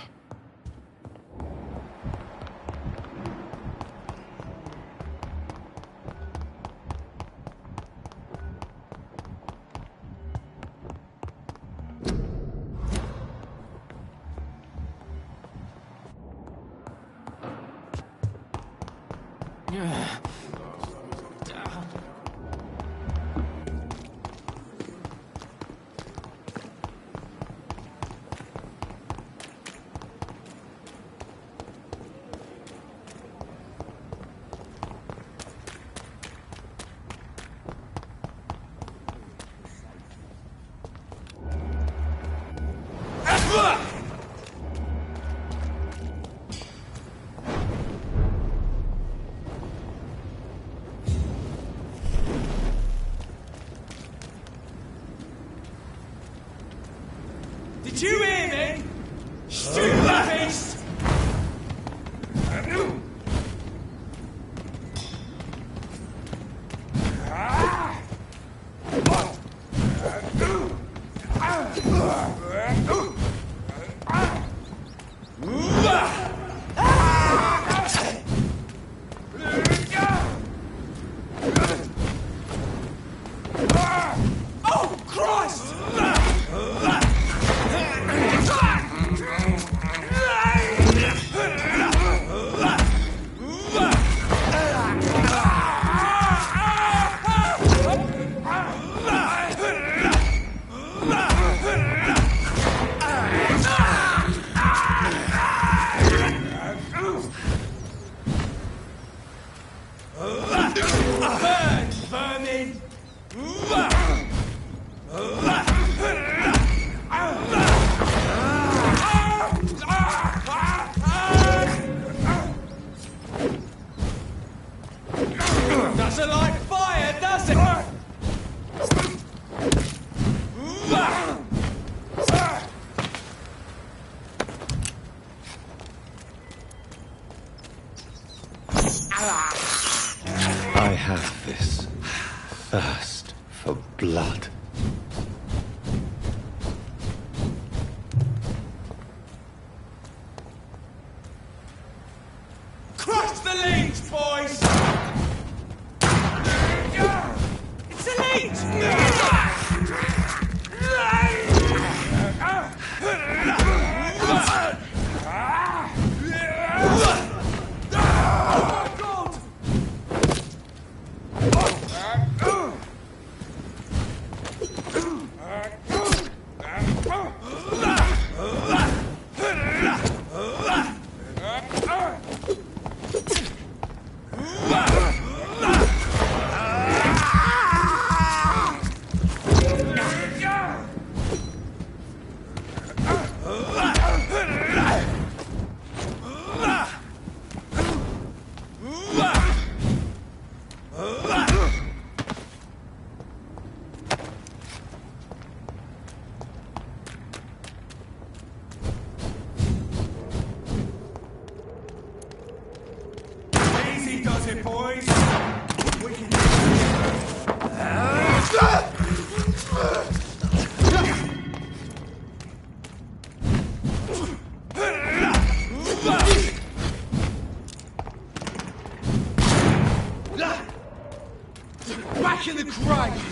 Did you hear me? Stupid beast! Oh, Christ! Burn, vermin! Doesn't like fire, does it?
I have this thirst for blood.
Crush the leech, boys! It's a Easy does it, boys. We can back in the grave.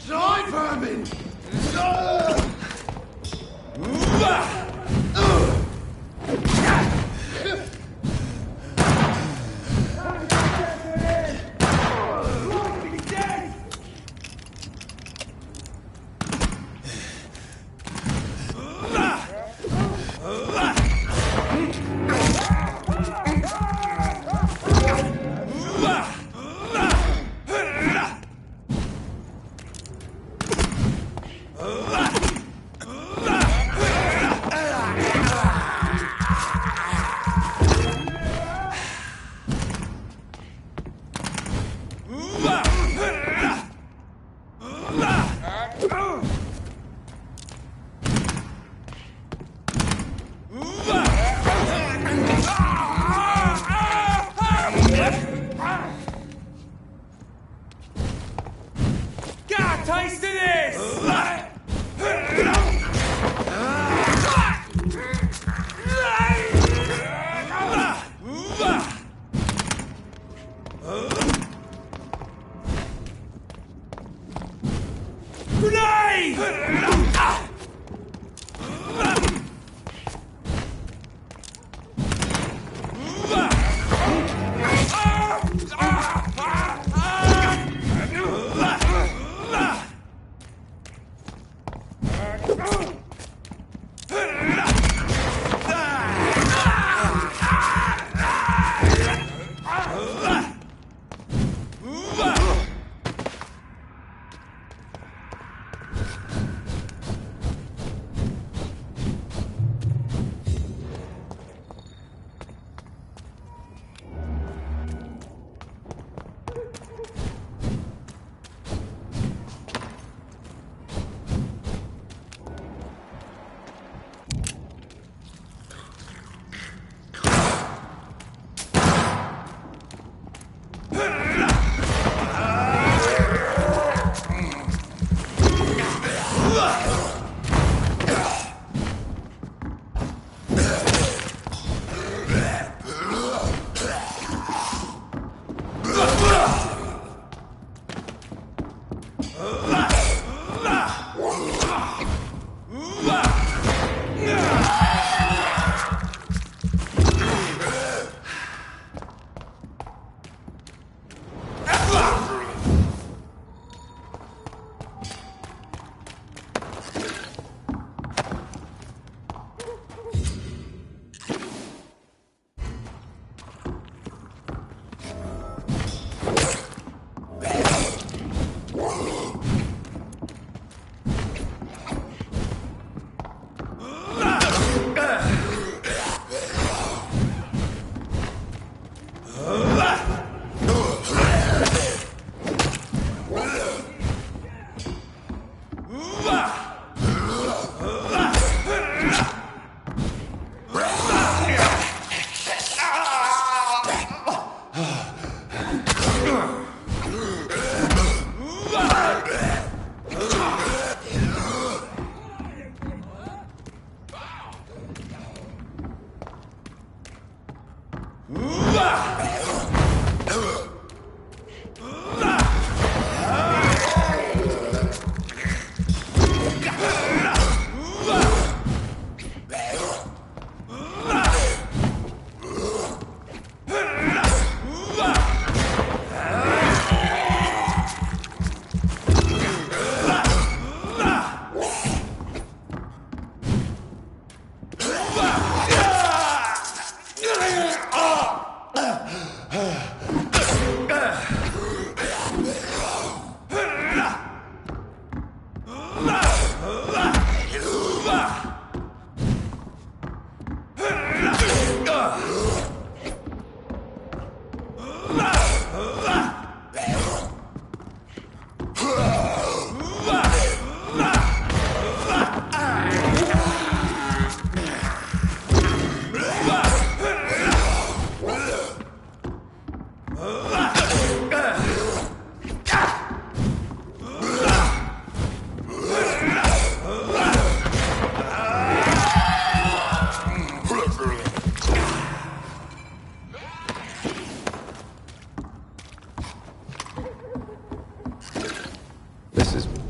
Die, vermin! Get a taste of this! Grenade!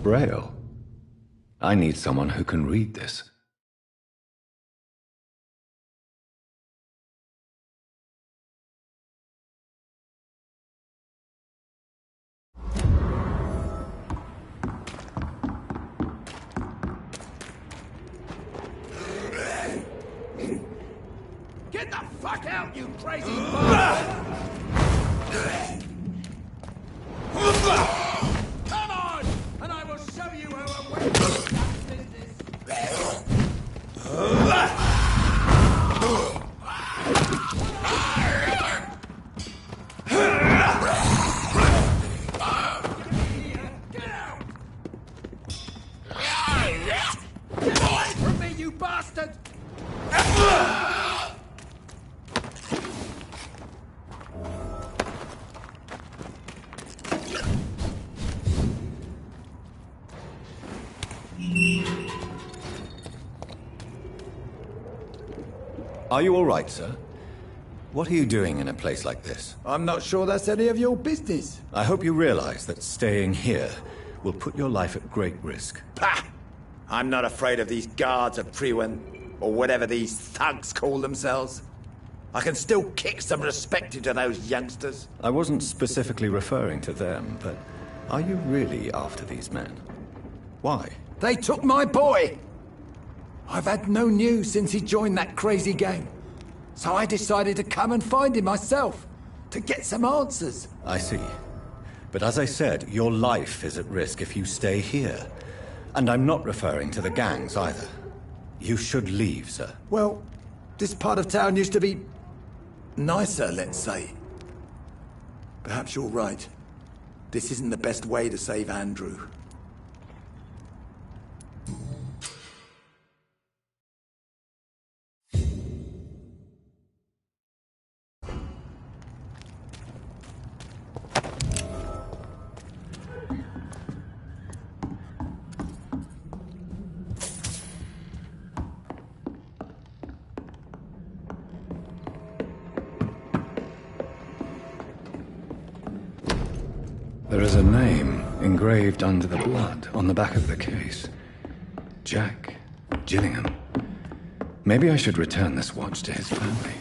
Braille. I need someone who can read this.
Get the fuck out, you crazy bastard! Come on, and I will show you who a witch does business. Get out! Get away from me, you bastard!
Are you all right, sir? What are you doing in a place like this?
I'm not sure that's any of your business.
I hope you realize that staying here will put your life at great risk.
Pah! I'm not afraid of these guards of Priwen, or whatever these thugs call themselves. I can still kick some respect into those youngsters.
I wasn't specifically referring to them, but are you really after these men? Why?
They took my boy! I've had no news since he joined that crazy gang. So I decided to come and find him myself, to get some answers.
I see. But as I said, your life is at risk if you stay here. And I'm not referring to the gangs either. You should leave, sir.
Well, this part of town used to be nicer, let's say. Perhaps you're right. This isn't the best way to save Andrew.
There is a
name engraved under the blood on the back of the case. Jack Gillingham. Maybe I should return this watch to his family.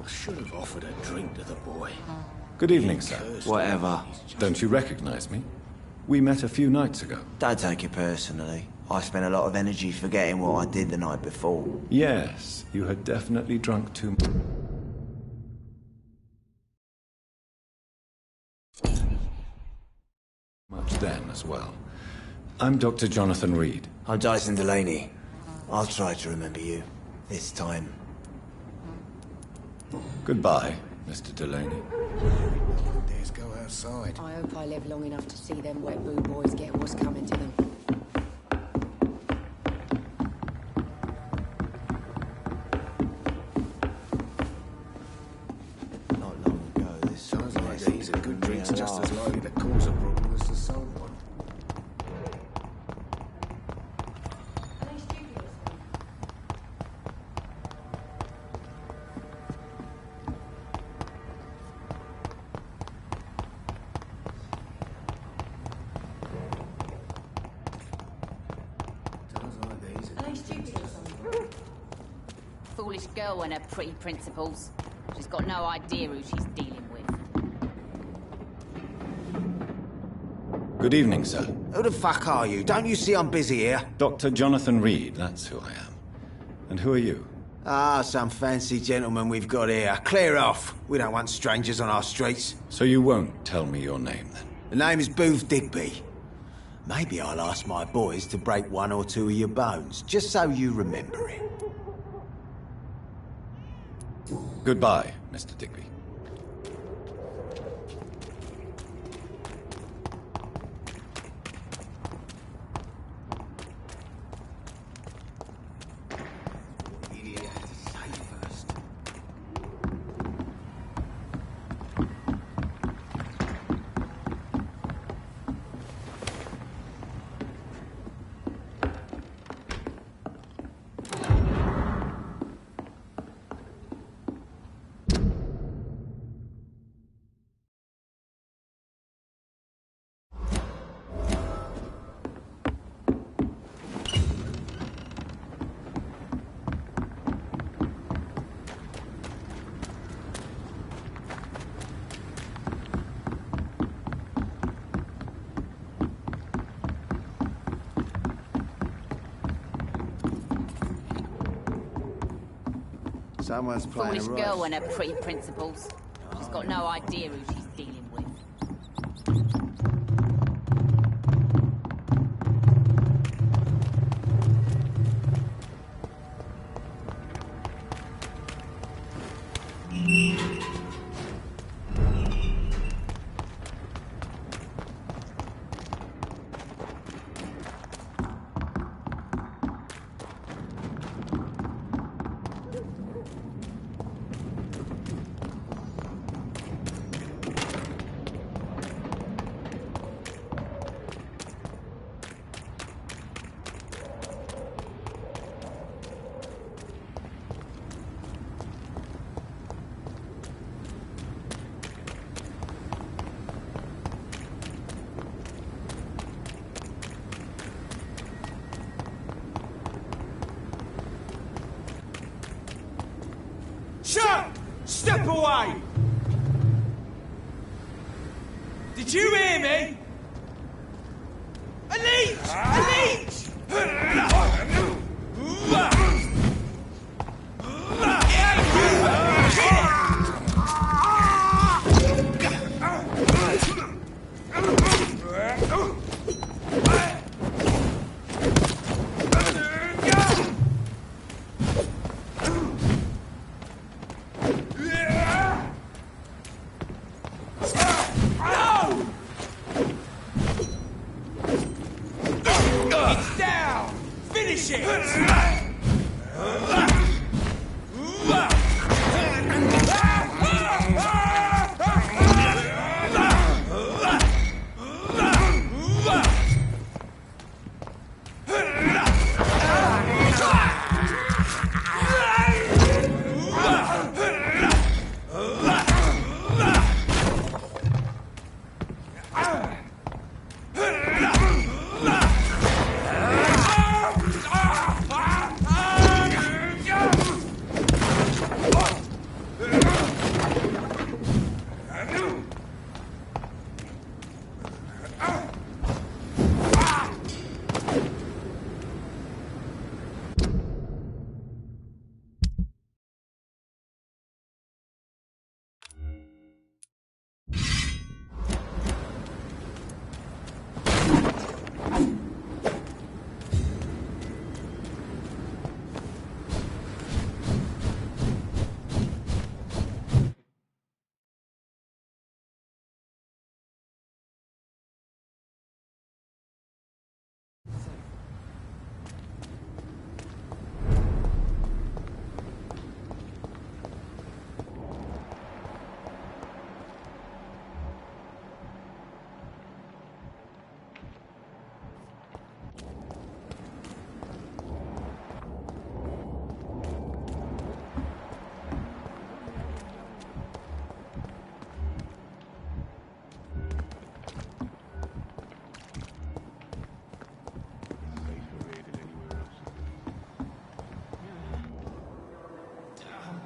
Should have offered a drink to the boy.
Good evening, sir.
Whatever.
Don't you recognize me? We met a few nights ago.
Don't take it personally. I spent a lot of energy forgetting what I did the night before.
Yes, you had definitely drunk too much then as well. I'm Dr. Jonathan Reed.
I'm Dyson Delaney. I'll try to remember you. This time.
Goodbye, Mr. Delaney.
Dares go outside.
I hope I live long enough to see them wet boo boys get what's coming to them.
Not long ago, this
sounds like these are good drinks just as likely to cause a problem as the soul one.
Foolish girl and her pretty principles. She's got no idea who she's dealing with.
Good evening, sir.
Who the fuck are you? Don't you see I'm busy here?
Dr. Jonathan Reed, that's who I am. And who are you?
Ah, some fancy gentleman we've got here. Clear off. We don't want strangers on our streets.
So you won't tell me your name, then?
The name is Booth Digby. Maybe I'll ask my boys to break one or two of your bones, just so you remember it.
Goodbye, Mr. Digby.
Someone's playing
Foolish
right.
girl and her pretty principles. She's got no idea who she's dealing with.
Step away! Did you hear me? A leech! A leech! It's down! Finish it!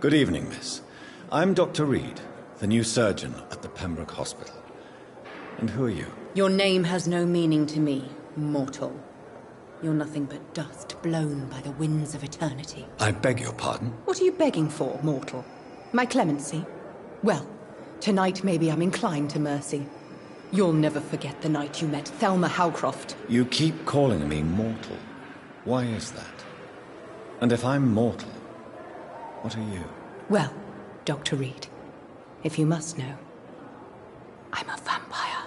Good evening, miss. I'm Dr. Reed, the new surgeon at the Pembroke Hospital. And who are you?
Your name has no meaning to me, mortal. You're nothing but dust blown by the winds of eternity.
I beg your pardon?
What are you begging for, mortal? My clemency? Well, tonight maybe I'm inclined to mercy. You'll never forget the night you met Thelma Howcroft.
You keep calling me mortal. Why is that? And if I'm mortal, what are you?
Well, Dr. Reed, if you must know, I'm a vampire.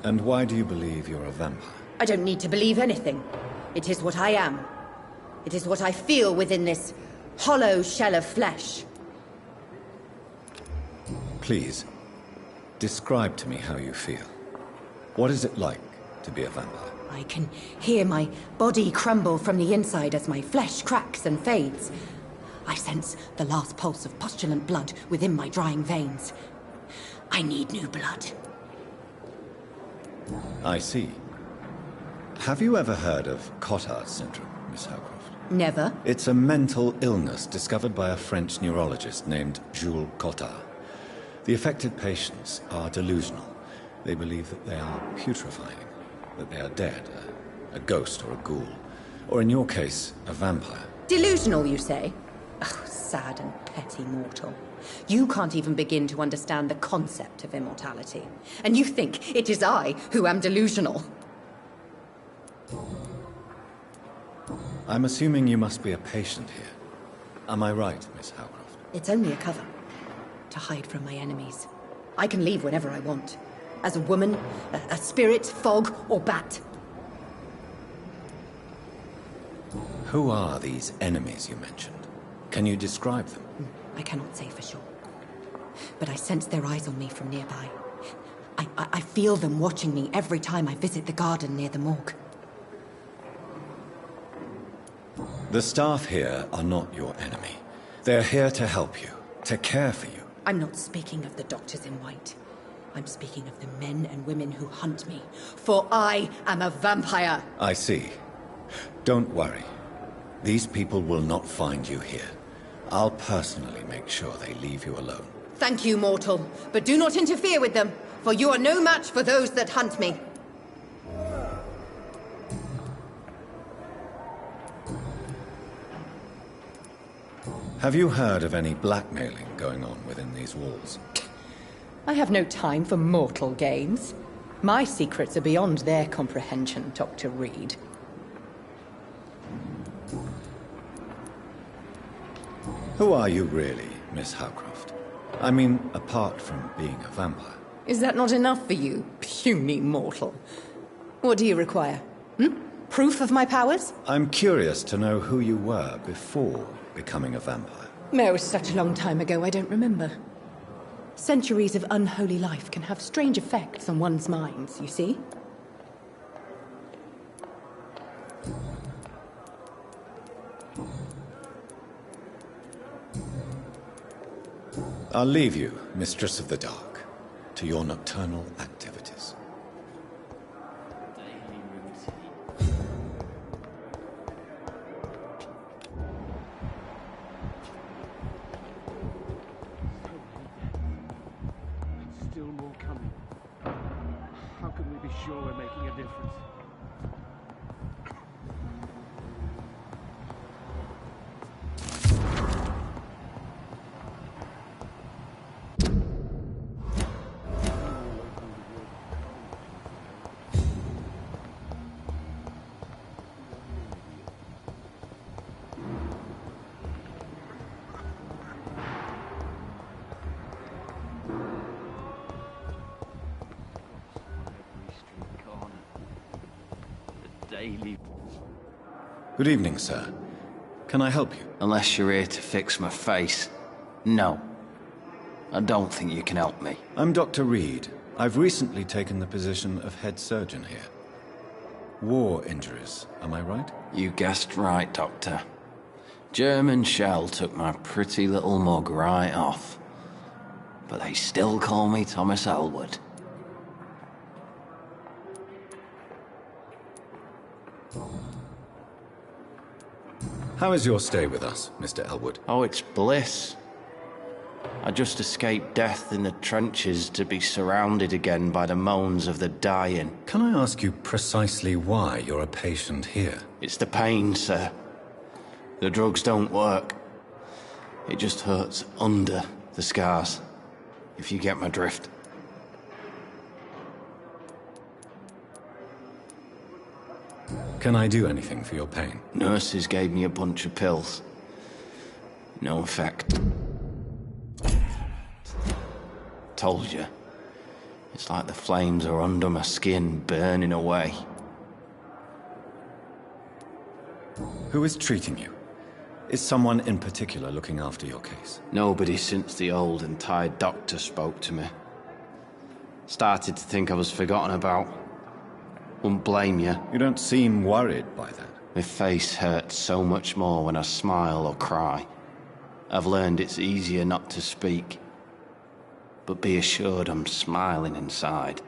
And why do you believe you're a vampire?
I don't need to believe anything. It is what I am. It is what I feel within this hollow shell of flesh.
Please, describe to me how you feel. What is it like to be a vampire?
I can hear my body crumble from the inside as my flesh cracks and fades. I sense the last pulse of postulant blood within my drying veins. I need new blood.
I see. Have you ever heard of Cotard syndrome, Miss Howcroft?
Never.
It's a mental illness discovered by a French neurologist named Jules Cotard. The affected patients are delusional. They believe that they are putrefying, that they are dead, a ghost or a ghoul, or in your case, a vampire.
Delusional, you say? Oh, sad and petty mortal. You can't even begin to understand the concept of immortality. And you think it is I who am delusional.
I'm assuming you must be a patient here. Am I right, Miss Howcroft?
It's only a cover. To hide from my enemies. I can leave whenever I want. As a woman, a spirit, fog, or bat.
Who are these enemies you mentioned? Can you describe them?
I cannot say for sure. But I sense their eyes on me from nearby. I feel them watching me every time I visit the garden near the morgue.
The staff here are not your enemy. They're here to help you, to care for you.
I'm not speaking of the doctors in white. I'm speaking of the men and women who hunt me, for I am a vampire.
I see. Don't worry. These people will not find you here. I'll personally make sure they leave you alone.
Thank you, mortal, but do not interfere with them, for you are no match for those that hunt me.
Have you heard of any blackmailing going on within these walls?
I have no time for mortal games. My secrets are beyond their comprehension, Dr. Reed.
Who are you really, Miss Howcroft? I mean, apart from being a vampire.
Is that not enough for you, puny mortal? What do you require? Proof of my powers?
I'm curious to know who you were before becoming a vampire.
No, such a long time ago, I don't remember. Centuries of unholy life can have strange effects on one's minds, you see?
I'll leave you, Mistress of the Dark, to your nocturnal activities.
Still more coming. How can we be sure we're making a difference?
Good evening, sir. Can I help you?
Unless you're here to fix my face. No. I don't think you can help me.
I'm Dr. Reed. I've recently taken the position of head surgeon here. War injuries, am I right?
You guessed right, Doctor. German shell took my pretty little mug right off. But they still call me Thomas Elwood.
How is your stay with us, Mr. Elwood?
Oh, it's bliss. I just escaped death in the trenches to be surrounded again by the moans of the dying.
Can I ask you precisely why you're a patient here?
It's the pain, sir. The drugs don't work. It just hurts under the scars, if you get my drift.
Can I do anything for your pain?
Nurses gave me a bunch of pills. No effect. Told you. It's like the flames are under my skin, burning away.
Who is treating you? Is someone in particular looking after your case?
Nobody since the old and tired doctor spoke to me. Started to think I was forgotten about. Wouldn't blame you.
You don't seem worried by that.
My face hurts so much more when I smile or cry. I've learned it's easier not to speak. But be assured I'm smiling inside.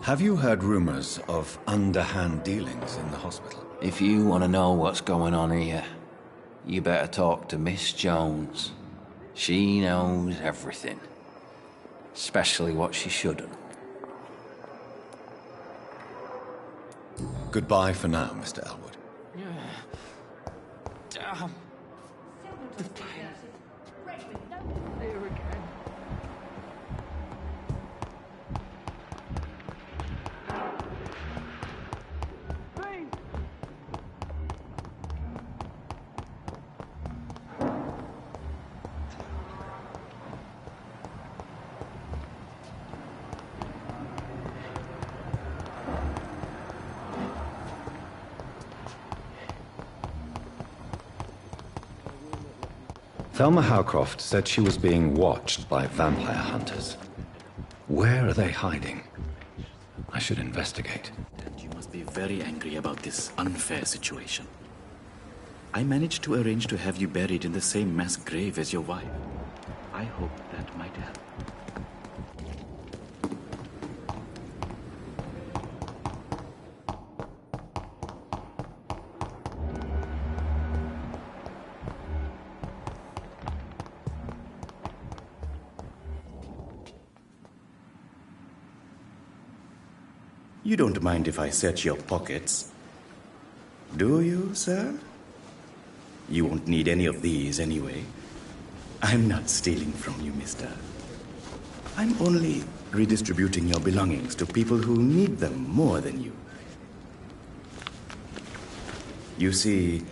Have you heard rumors of underhand dealings in the hospital?
If you want to know what's going on here, you better talk to Miss Jones. She knows everything. Especially what she shouldn't.
Goodbye for now, Mr. Elwood.
Damn. The pain.
Here again. Pain!
Thelma Howcroft said she was being watched by vampire hunters. Where are they hiding? I should investigate.
And you must be very angry about this unfair situation.
I managed to arrange to have you buried in the same mass grave as your wife. I hope that might help. You don't mind if I search your pockets, do you, sir? You won't need any of these anyway. I'm not stealing from you, mister. I'm only redistributing your belongings to people who need them more than you. You see,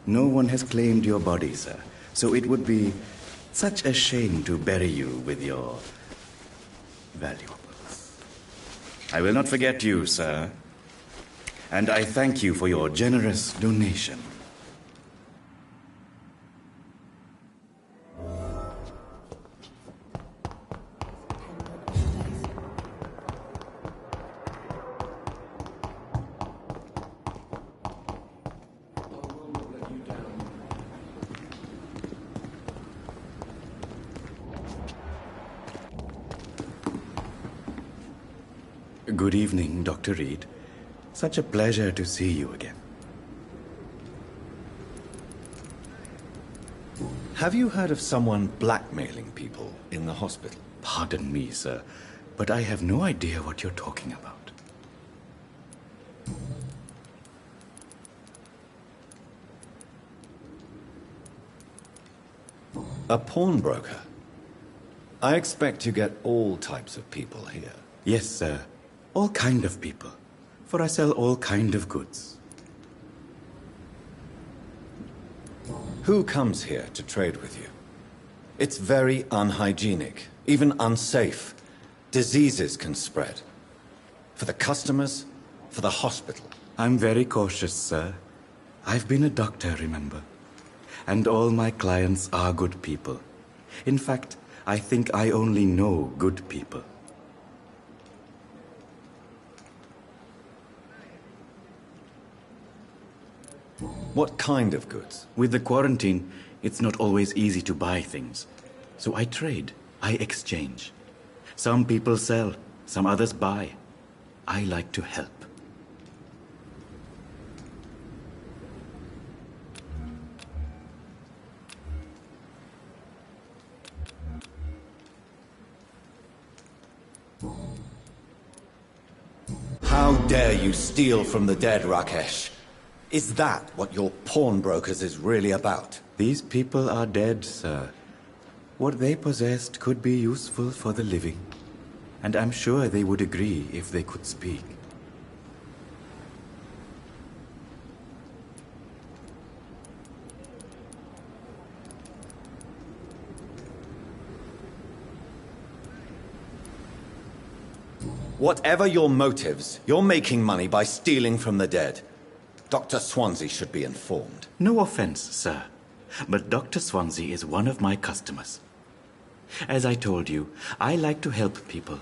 no one has claimed your body, sir, so it would be such a shame to bury you with your valuables. I will not forget you, sir, and I thank you for your generous donation. Good evening, Dr. Reed. Such a pleasure to see you again.
Have you heard of someone blackmailing people in the hospital?
Pardon me, sir, but I have no idea what you're talking about.
A pawnbroker? I expect you get all types of people here.
Yes, sir. All kind of people. For I sell all kind of goods.
Who comes here to trade with you? It's very unhygienic, even unsafe. Diseases can spread. For the customers, for the hospital.
I'm very cautious, sir. I've been a doctor, remember? And all my clients are good people. In fact, I think I only know good people.
What kind of goods?
With the quarantine, it's not always easy to buy things. So I trade, I exchange. Some people sell, some others buy. I like to help.
How dare you steal from the dead, Rakesh? Is that what your pawnbrokers is really about?
These people are dead, sir. What they possessed could be useful for the living. And I'm sure they would agree if they could speak.
Whatever your motives, you're making money by stealing from the dead. Dr. Swansea should be informed.
No offense, sir, but Dr. Swansea is one of my customers. As I told you, I like to help people,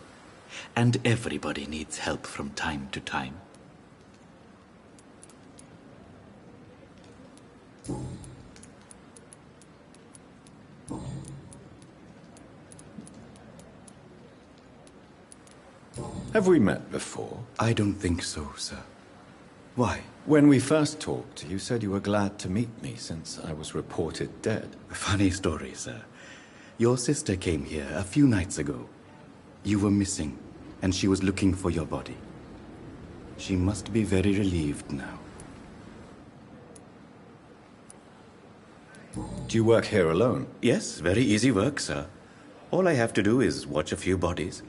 and everybody needs help from time to time.
Have we met before?
I don't think so, sir. Why?
When we first talked, you said you were glad to meet me since I was reported dead.
Funny story, sir. Your sister came here a few nights ago. You were missing, and she was looking for your body. She must be very relieved now.
Do you work here alone?
Yes, very easy work, sir. All I have to do is watch a few bodies.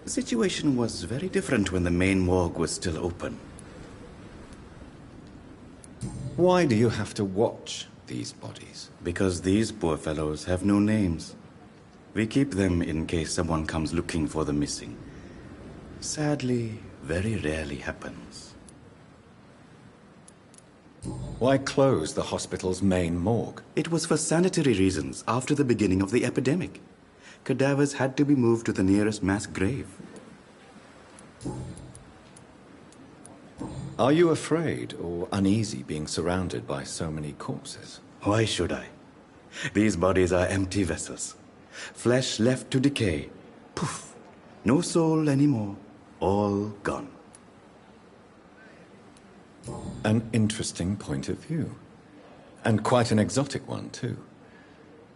The situation was very different when the main morgue was still open.
Why do you have to watch these bodies?
Because these poor fellows have no names. We keep them in case someone comes looking for the missing. Sadly, very rarely happens.
Why close the hospital's main morgue?
It was for sanitary reasons after the beginning of the epidemic. Cadavers had to be moved to the nearest mass grave.
Are you afraid or uneasy being surrounded by so many corpses?
Why should I? These bodies are empty vessels. Flesh left to decay. Poof. No soul anymore. All gone.
An interesting point of view. And quite an exotic one, too.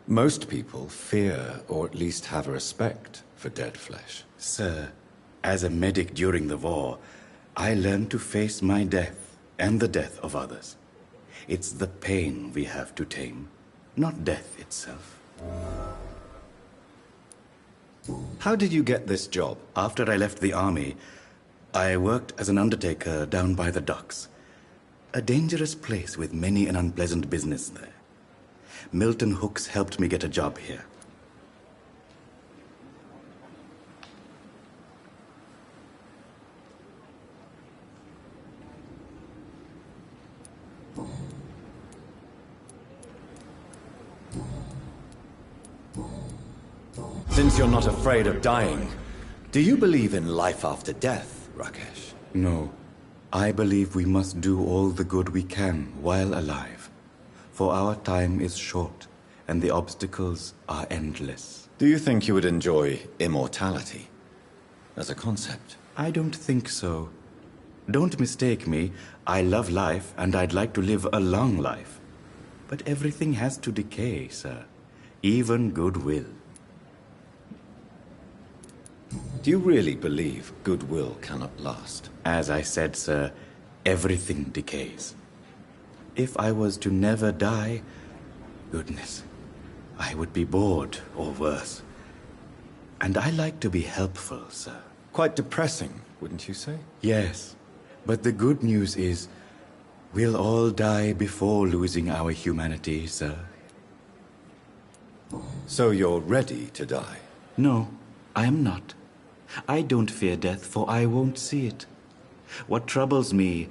Most people fear, or at least have a respect, for dead flesh.
Sir, as a medic during the war, I learned to face my death and the death of others. It's the pain we have to tame, not death itself.
How did you get this job?
After I left the army, I worked as an undertaker down by the docks. A dangerous place with many an unpleasant business there. Milton Hooks helped me get a job here.
Since you're not afraid of dying, do you believe in life after death, Rakesh?
No. I believe we must do all the good we can while alive. For our time is short, and the obstacles are endless.
Do you think you would enjoy immortality as a concept?
I don't think so. Don't mistake me. I love life, and I'd like to live a long life. But everything has to decay, sir. Even goodwill.
Do you really believe goodwill cannot last?
As I said, sir, everything decays. If I was to never die, goodness, I would be bored or worse. And I like to be helpful, sir.
Quite depressing, wouldn't you say?
Yes, but the good news is, we'll all die before losing our humanity, sir.
So you're ready to die?
No, I am not. I don't fear death, for I won't see it. What troubles me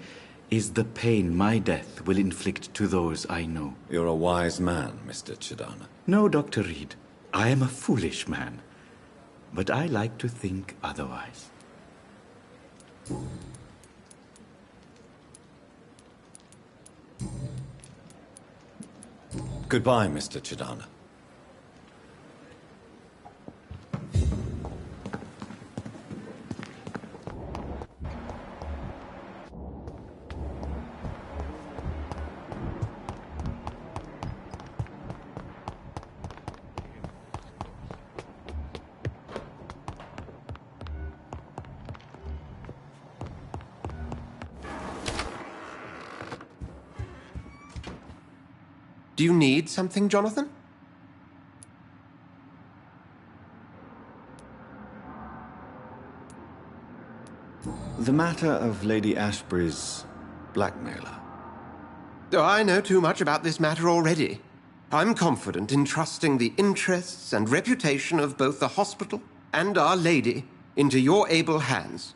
is the pain my death will inflict to those I know.
You're a wise man, Mr. Chidana.
No, Dr. Reed. I am a foolish man. But I like to think otherwise.
Goodbye, Mr. Chidana.
Do you need something, Jonathan?
The matter of Lady Ashbury's blackmailer.
Oh, I know too much about this matter already. I'm confident in trusting the interests and reputation of both the hospital and Our Lady into your able hands.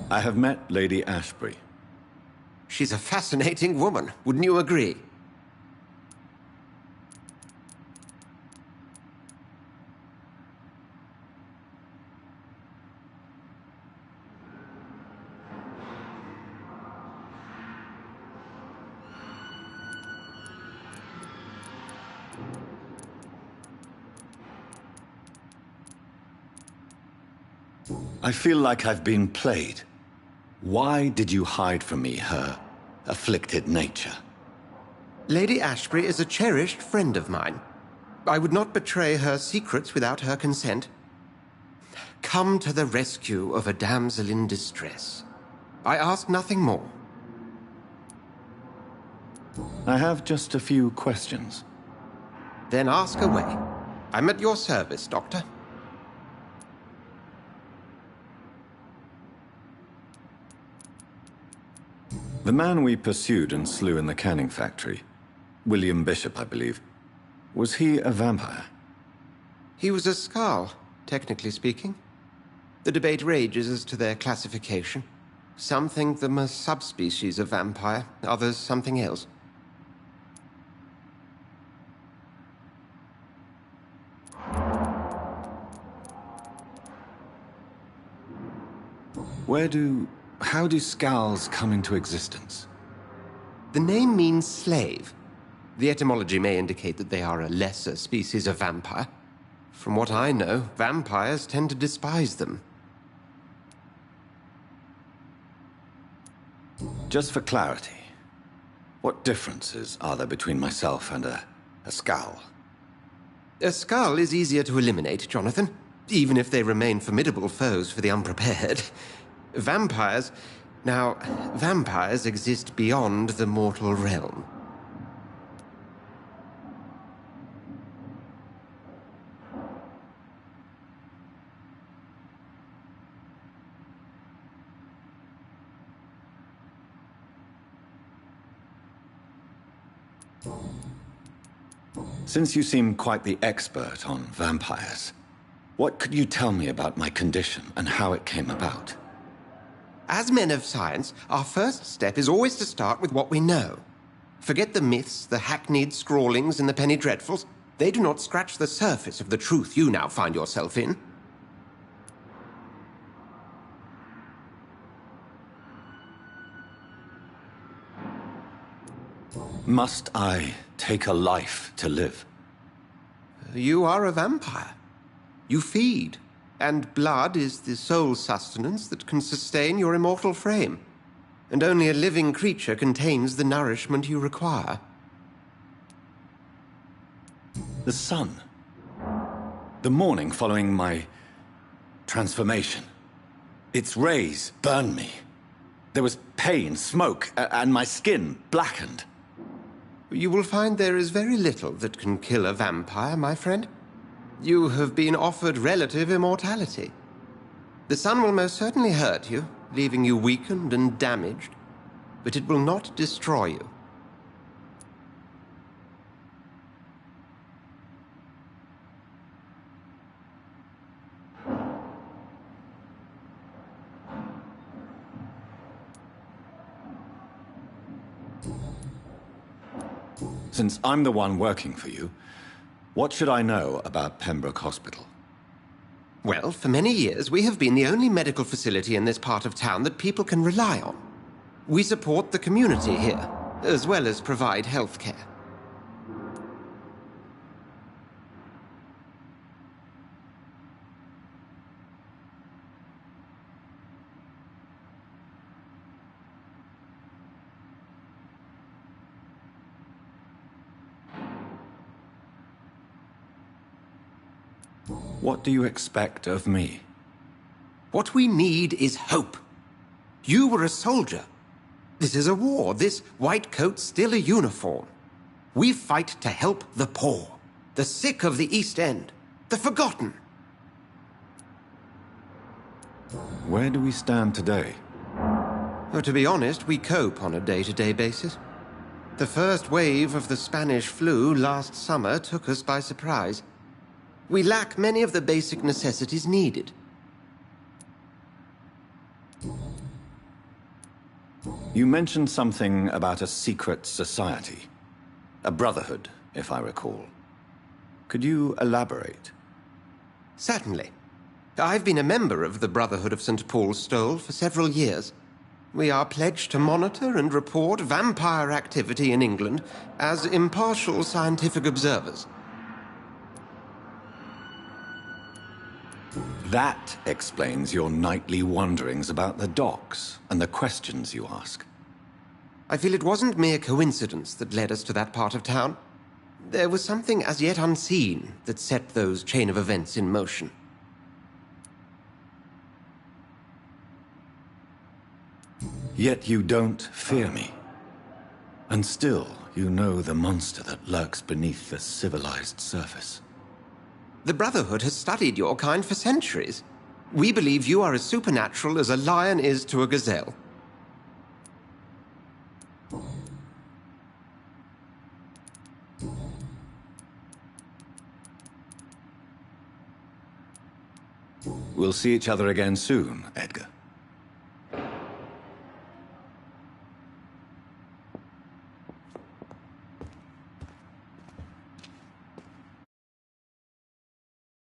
I have met Lady Ashbury.
She's a fascinating woman, wouldn't you agree?
I feel like I've been played. Why did you hide from me her afflicted nature?
Lady Ashbury is a cherished friend of mine. I would not betray her secrets without her consent. Come to the rescue of a damsel in distress. I ask nothing more.
I have just a few questions.
Then ask away. I'm at your service, Doctor.
The man we pursued and slew in the canning factory, William Bishop, I believe, was he a vampire?
He was a Skald, technically speaking. The debate rages as to their classification. Some think them a subspecies of vampire, others something else.
How do scowls come into existence?
The name means slave. The etymology may indicate that they are a lesser species of vampire. From what I know, vampires tend to despise them.
Just for clarity, what differences are there between myself and a scowl?
A skull is easier to eliminate, Jonathan, even if they remain formidable foes for the unprepared. Vampires exist beyond the mortal realm.
Since you seem quite the expert on vampires, what could you tell me about my condition and how it came about?
As men of science, our first step is always to start with what we know. Forget the myths, the hackneyed scrawlings, and the penny dreadfuls. They do not scratch the surface of the truth you now find yourself in.
Must I take a life to live?
You are a vampire. You feed, and blood is the sole sustenance that can sustain your immortal frame. And only a living creature contains the nourishment you require.
The sun. The morning following my transformation. Its rays burned me. There was pain, smoke, and my skin blackened.
You will find there is very little that can kill a vampire, my friend. You have been offered relative immortality. The sun will most certainly hurt you, leaving you weakened and damaged, but it will not destroy you.
Since I'm the one working for you, what should I know about Pembroke Hospital?
Well, for many years, we have been the only medical facility in this part of town that people can rely on. We support the community here, as well as provide health care.
What do you expect of me?
What we need is hope. You were a soldier. This is a war. This white coat's still a uniform. We fight to help the poor, the sick of the East End, the forgotten.
Where do we stand today?
Well, to be honest, we cope on a day-to-day basis. The first wave of the Spanish flu last summer took us by surprise. We lack many of the basic necessities needed.
You mentioned something about a secret society. A brotherhood, if I recall. Could you elaborate?
Certainly. I've been a member of the Brotherhood of St. Paul's Stole for several years. We are pledged to monitor and report vampire activity in England as impartial scientific observers.
That explains your nightly wanderings about the docks and the questions you ask.
I feel it wasn't mere coincidence that led us to that part of town. There was something as yet unseen that set those chain of events in motion.
Yet you don't fear me. And still, you know the monster that lurks beneath the civilized surface.
The Brotherhood has studied your kind for centuries. We believe you are as supernatural as a lion is to a gazelle.
We'll see each other again soon, Edgar.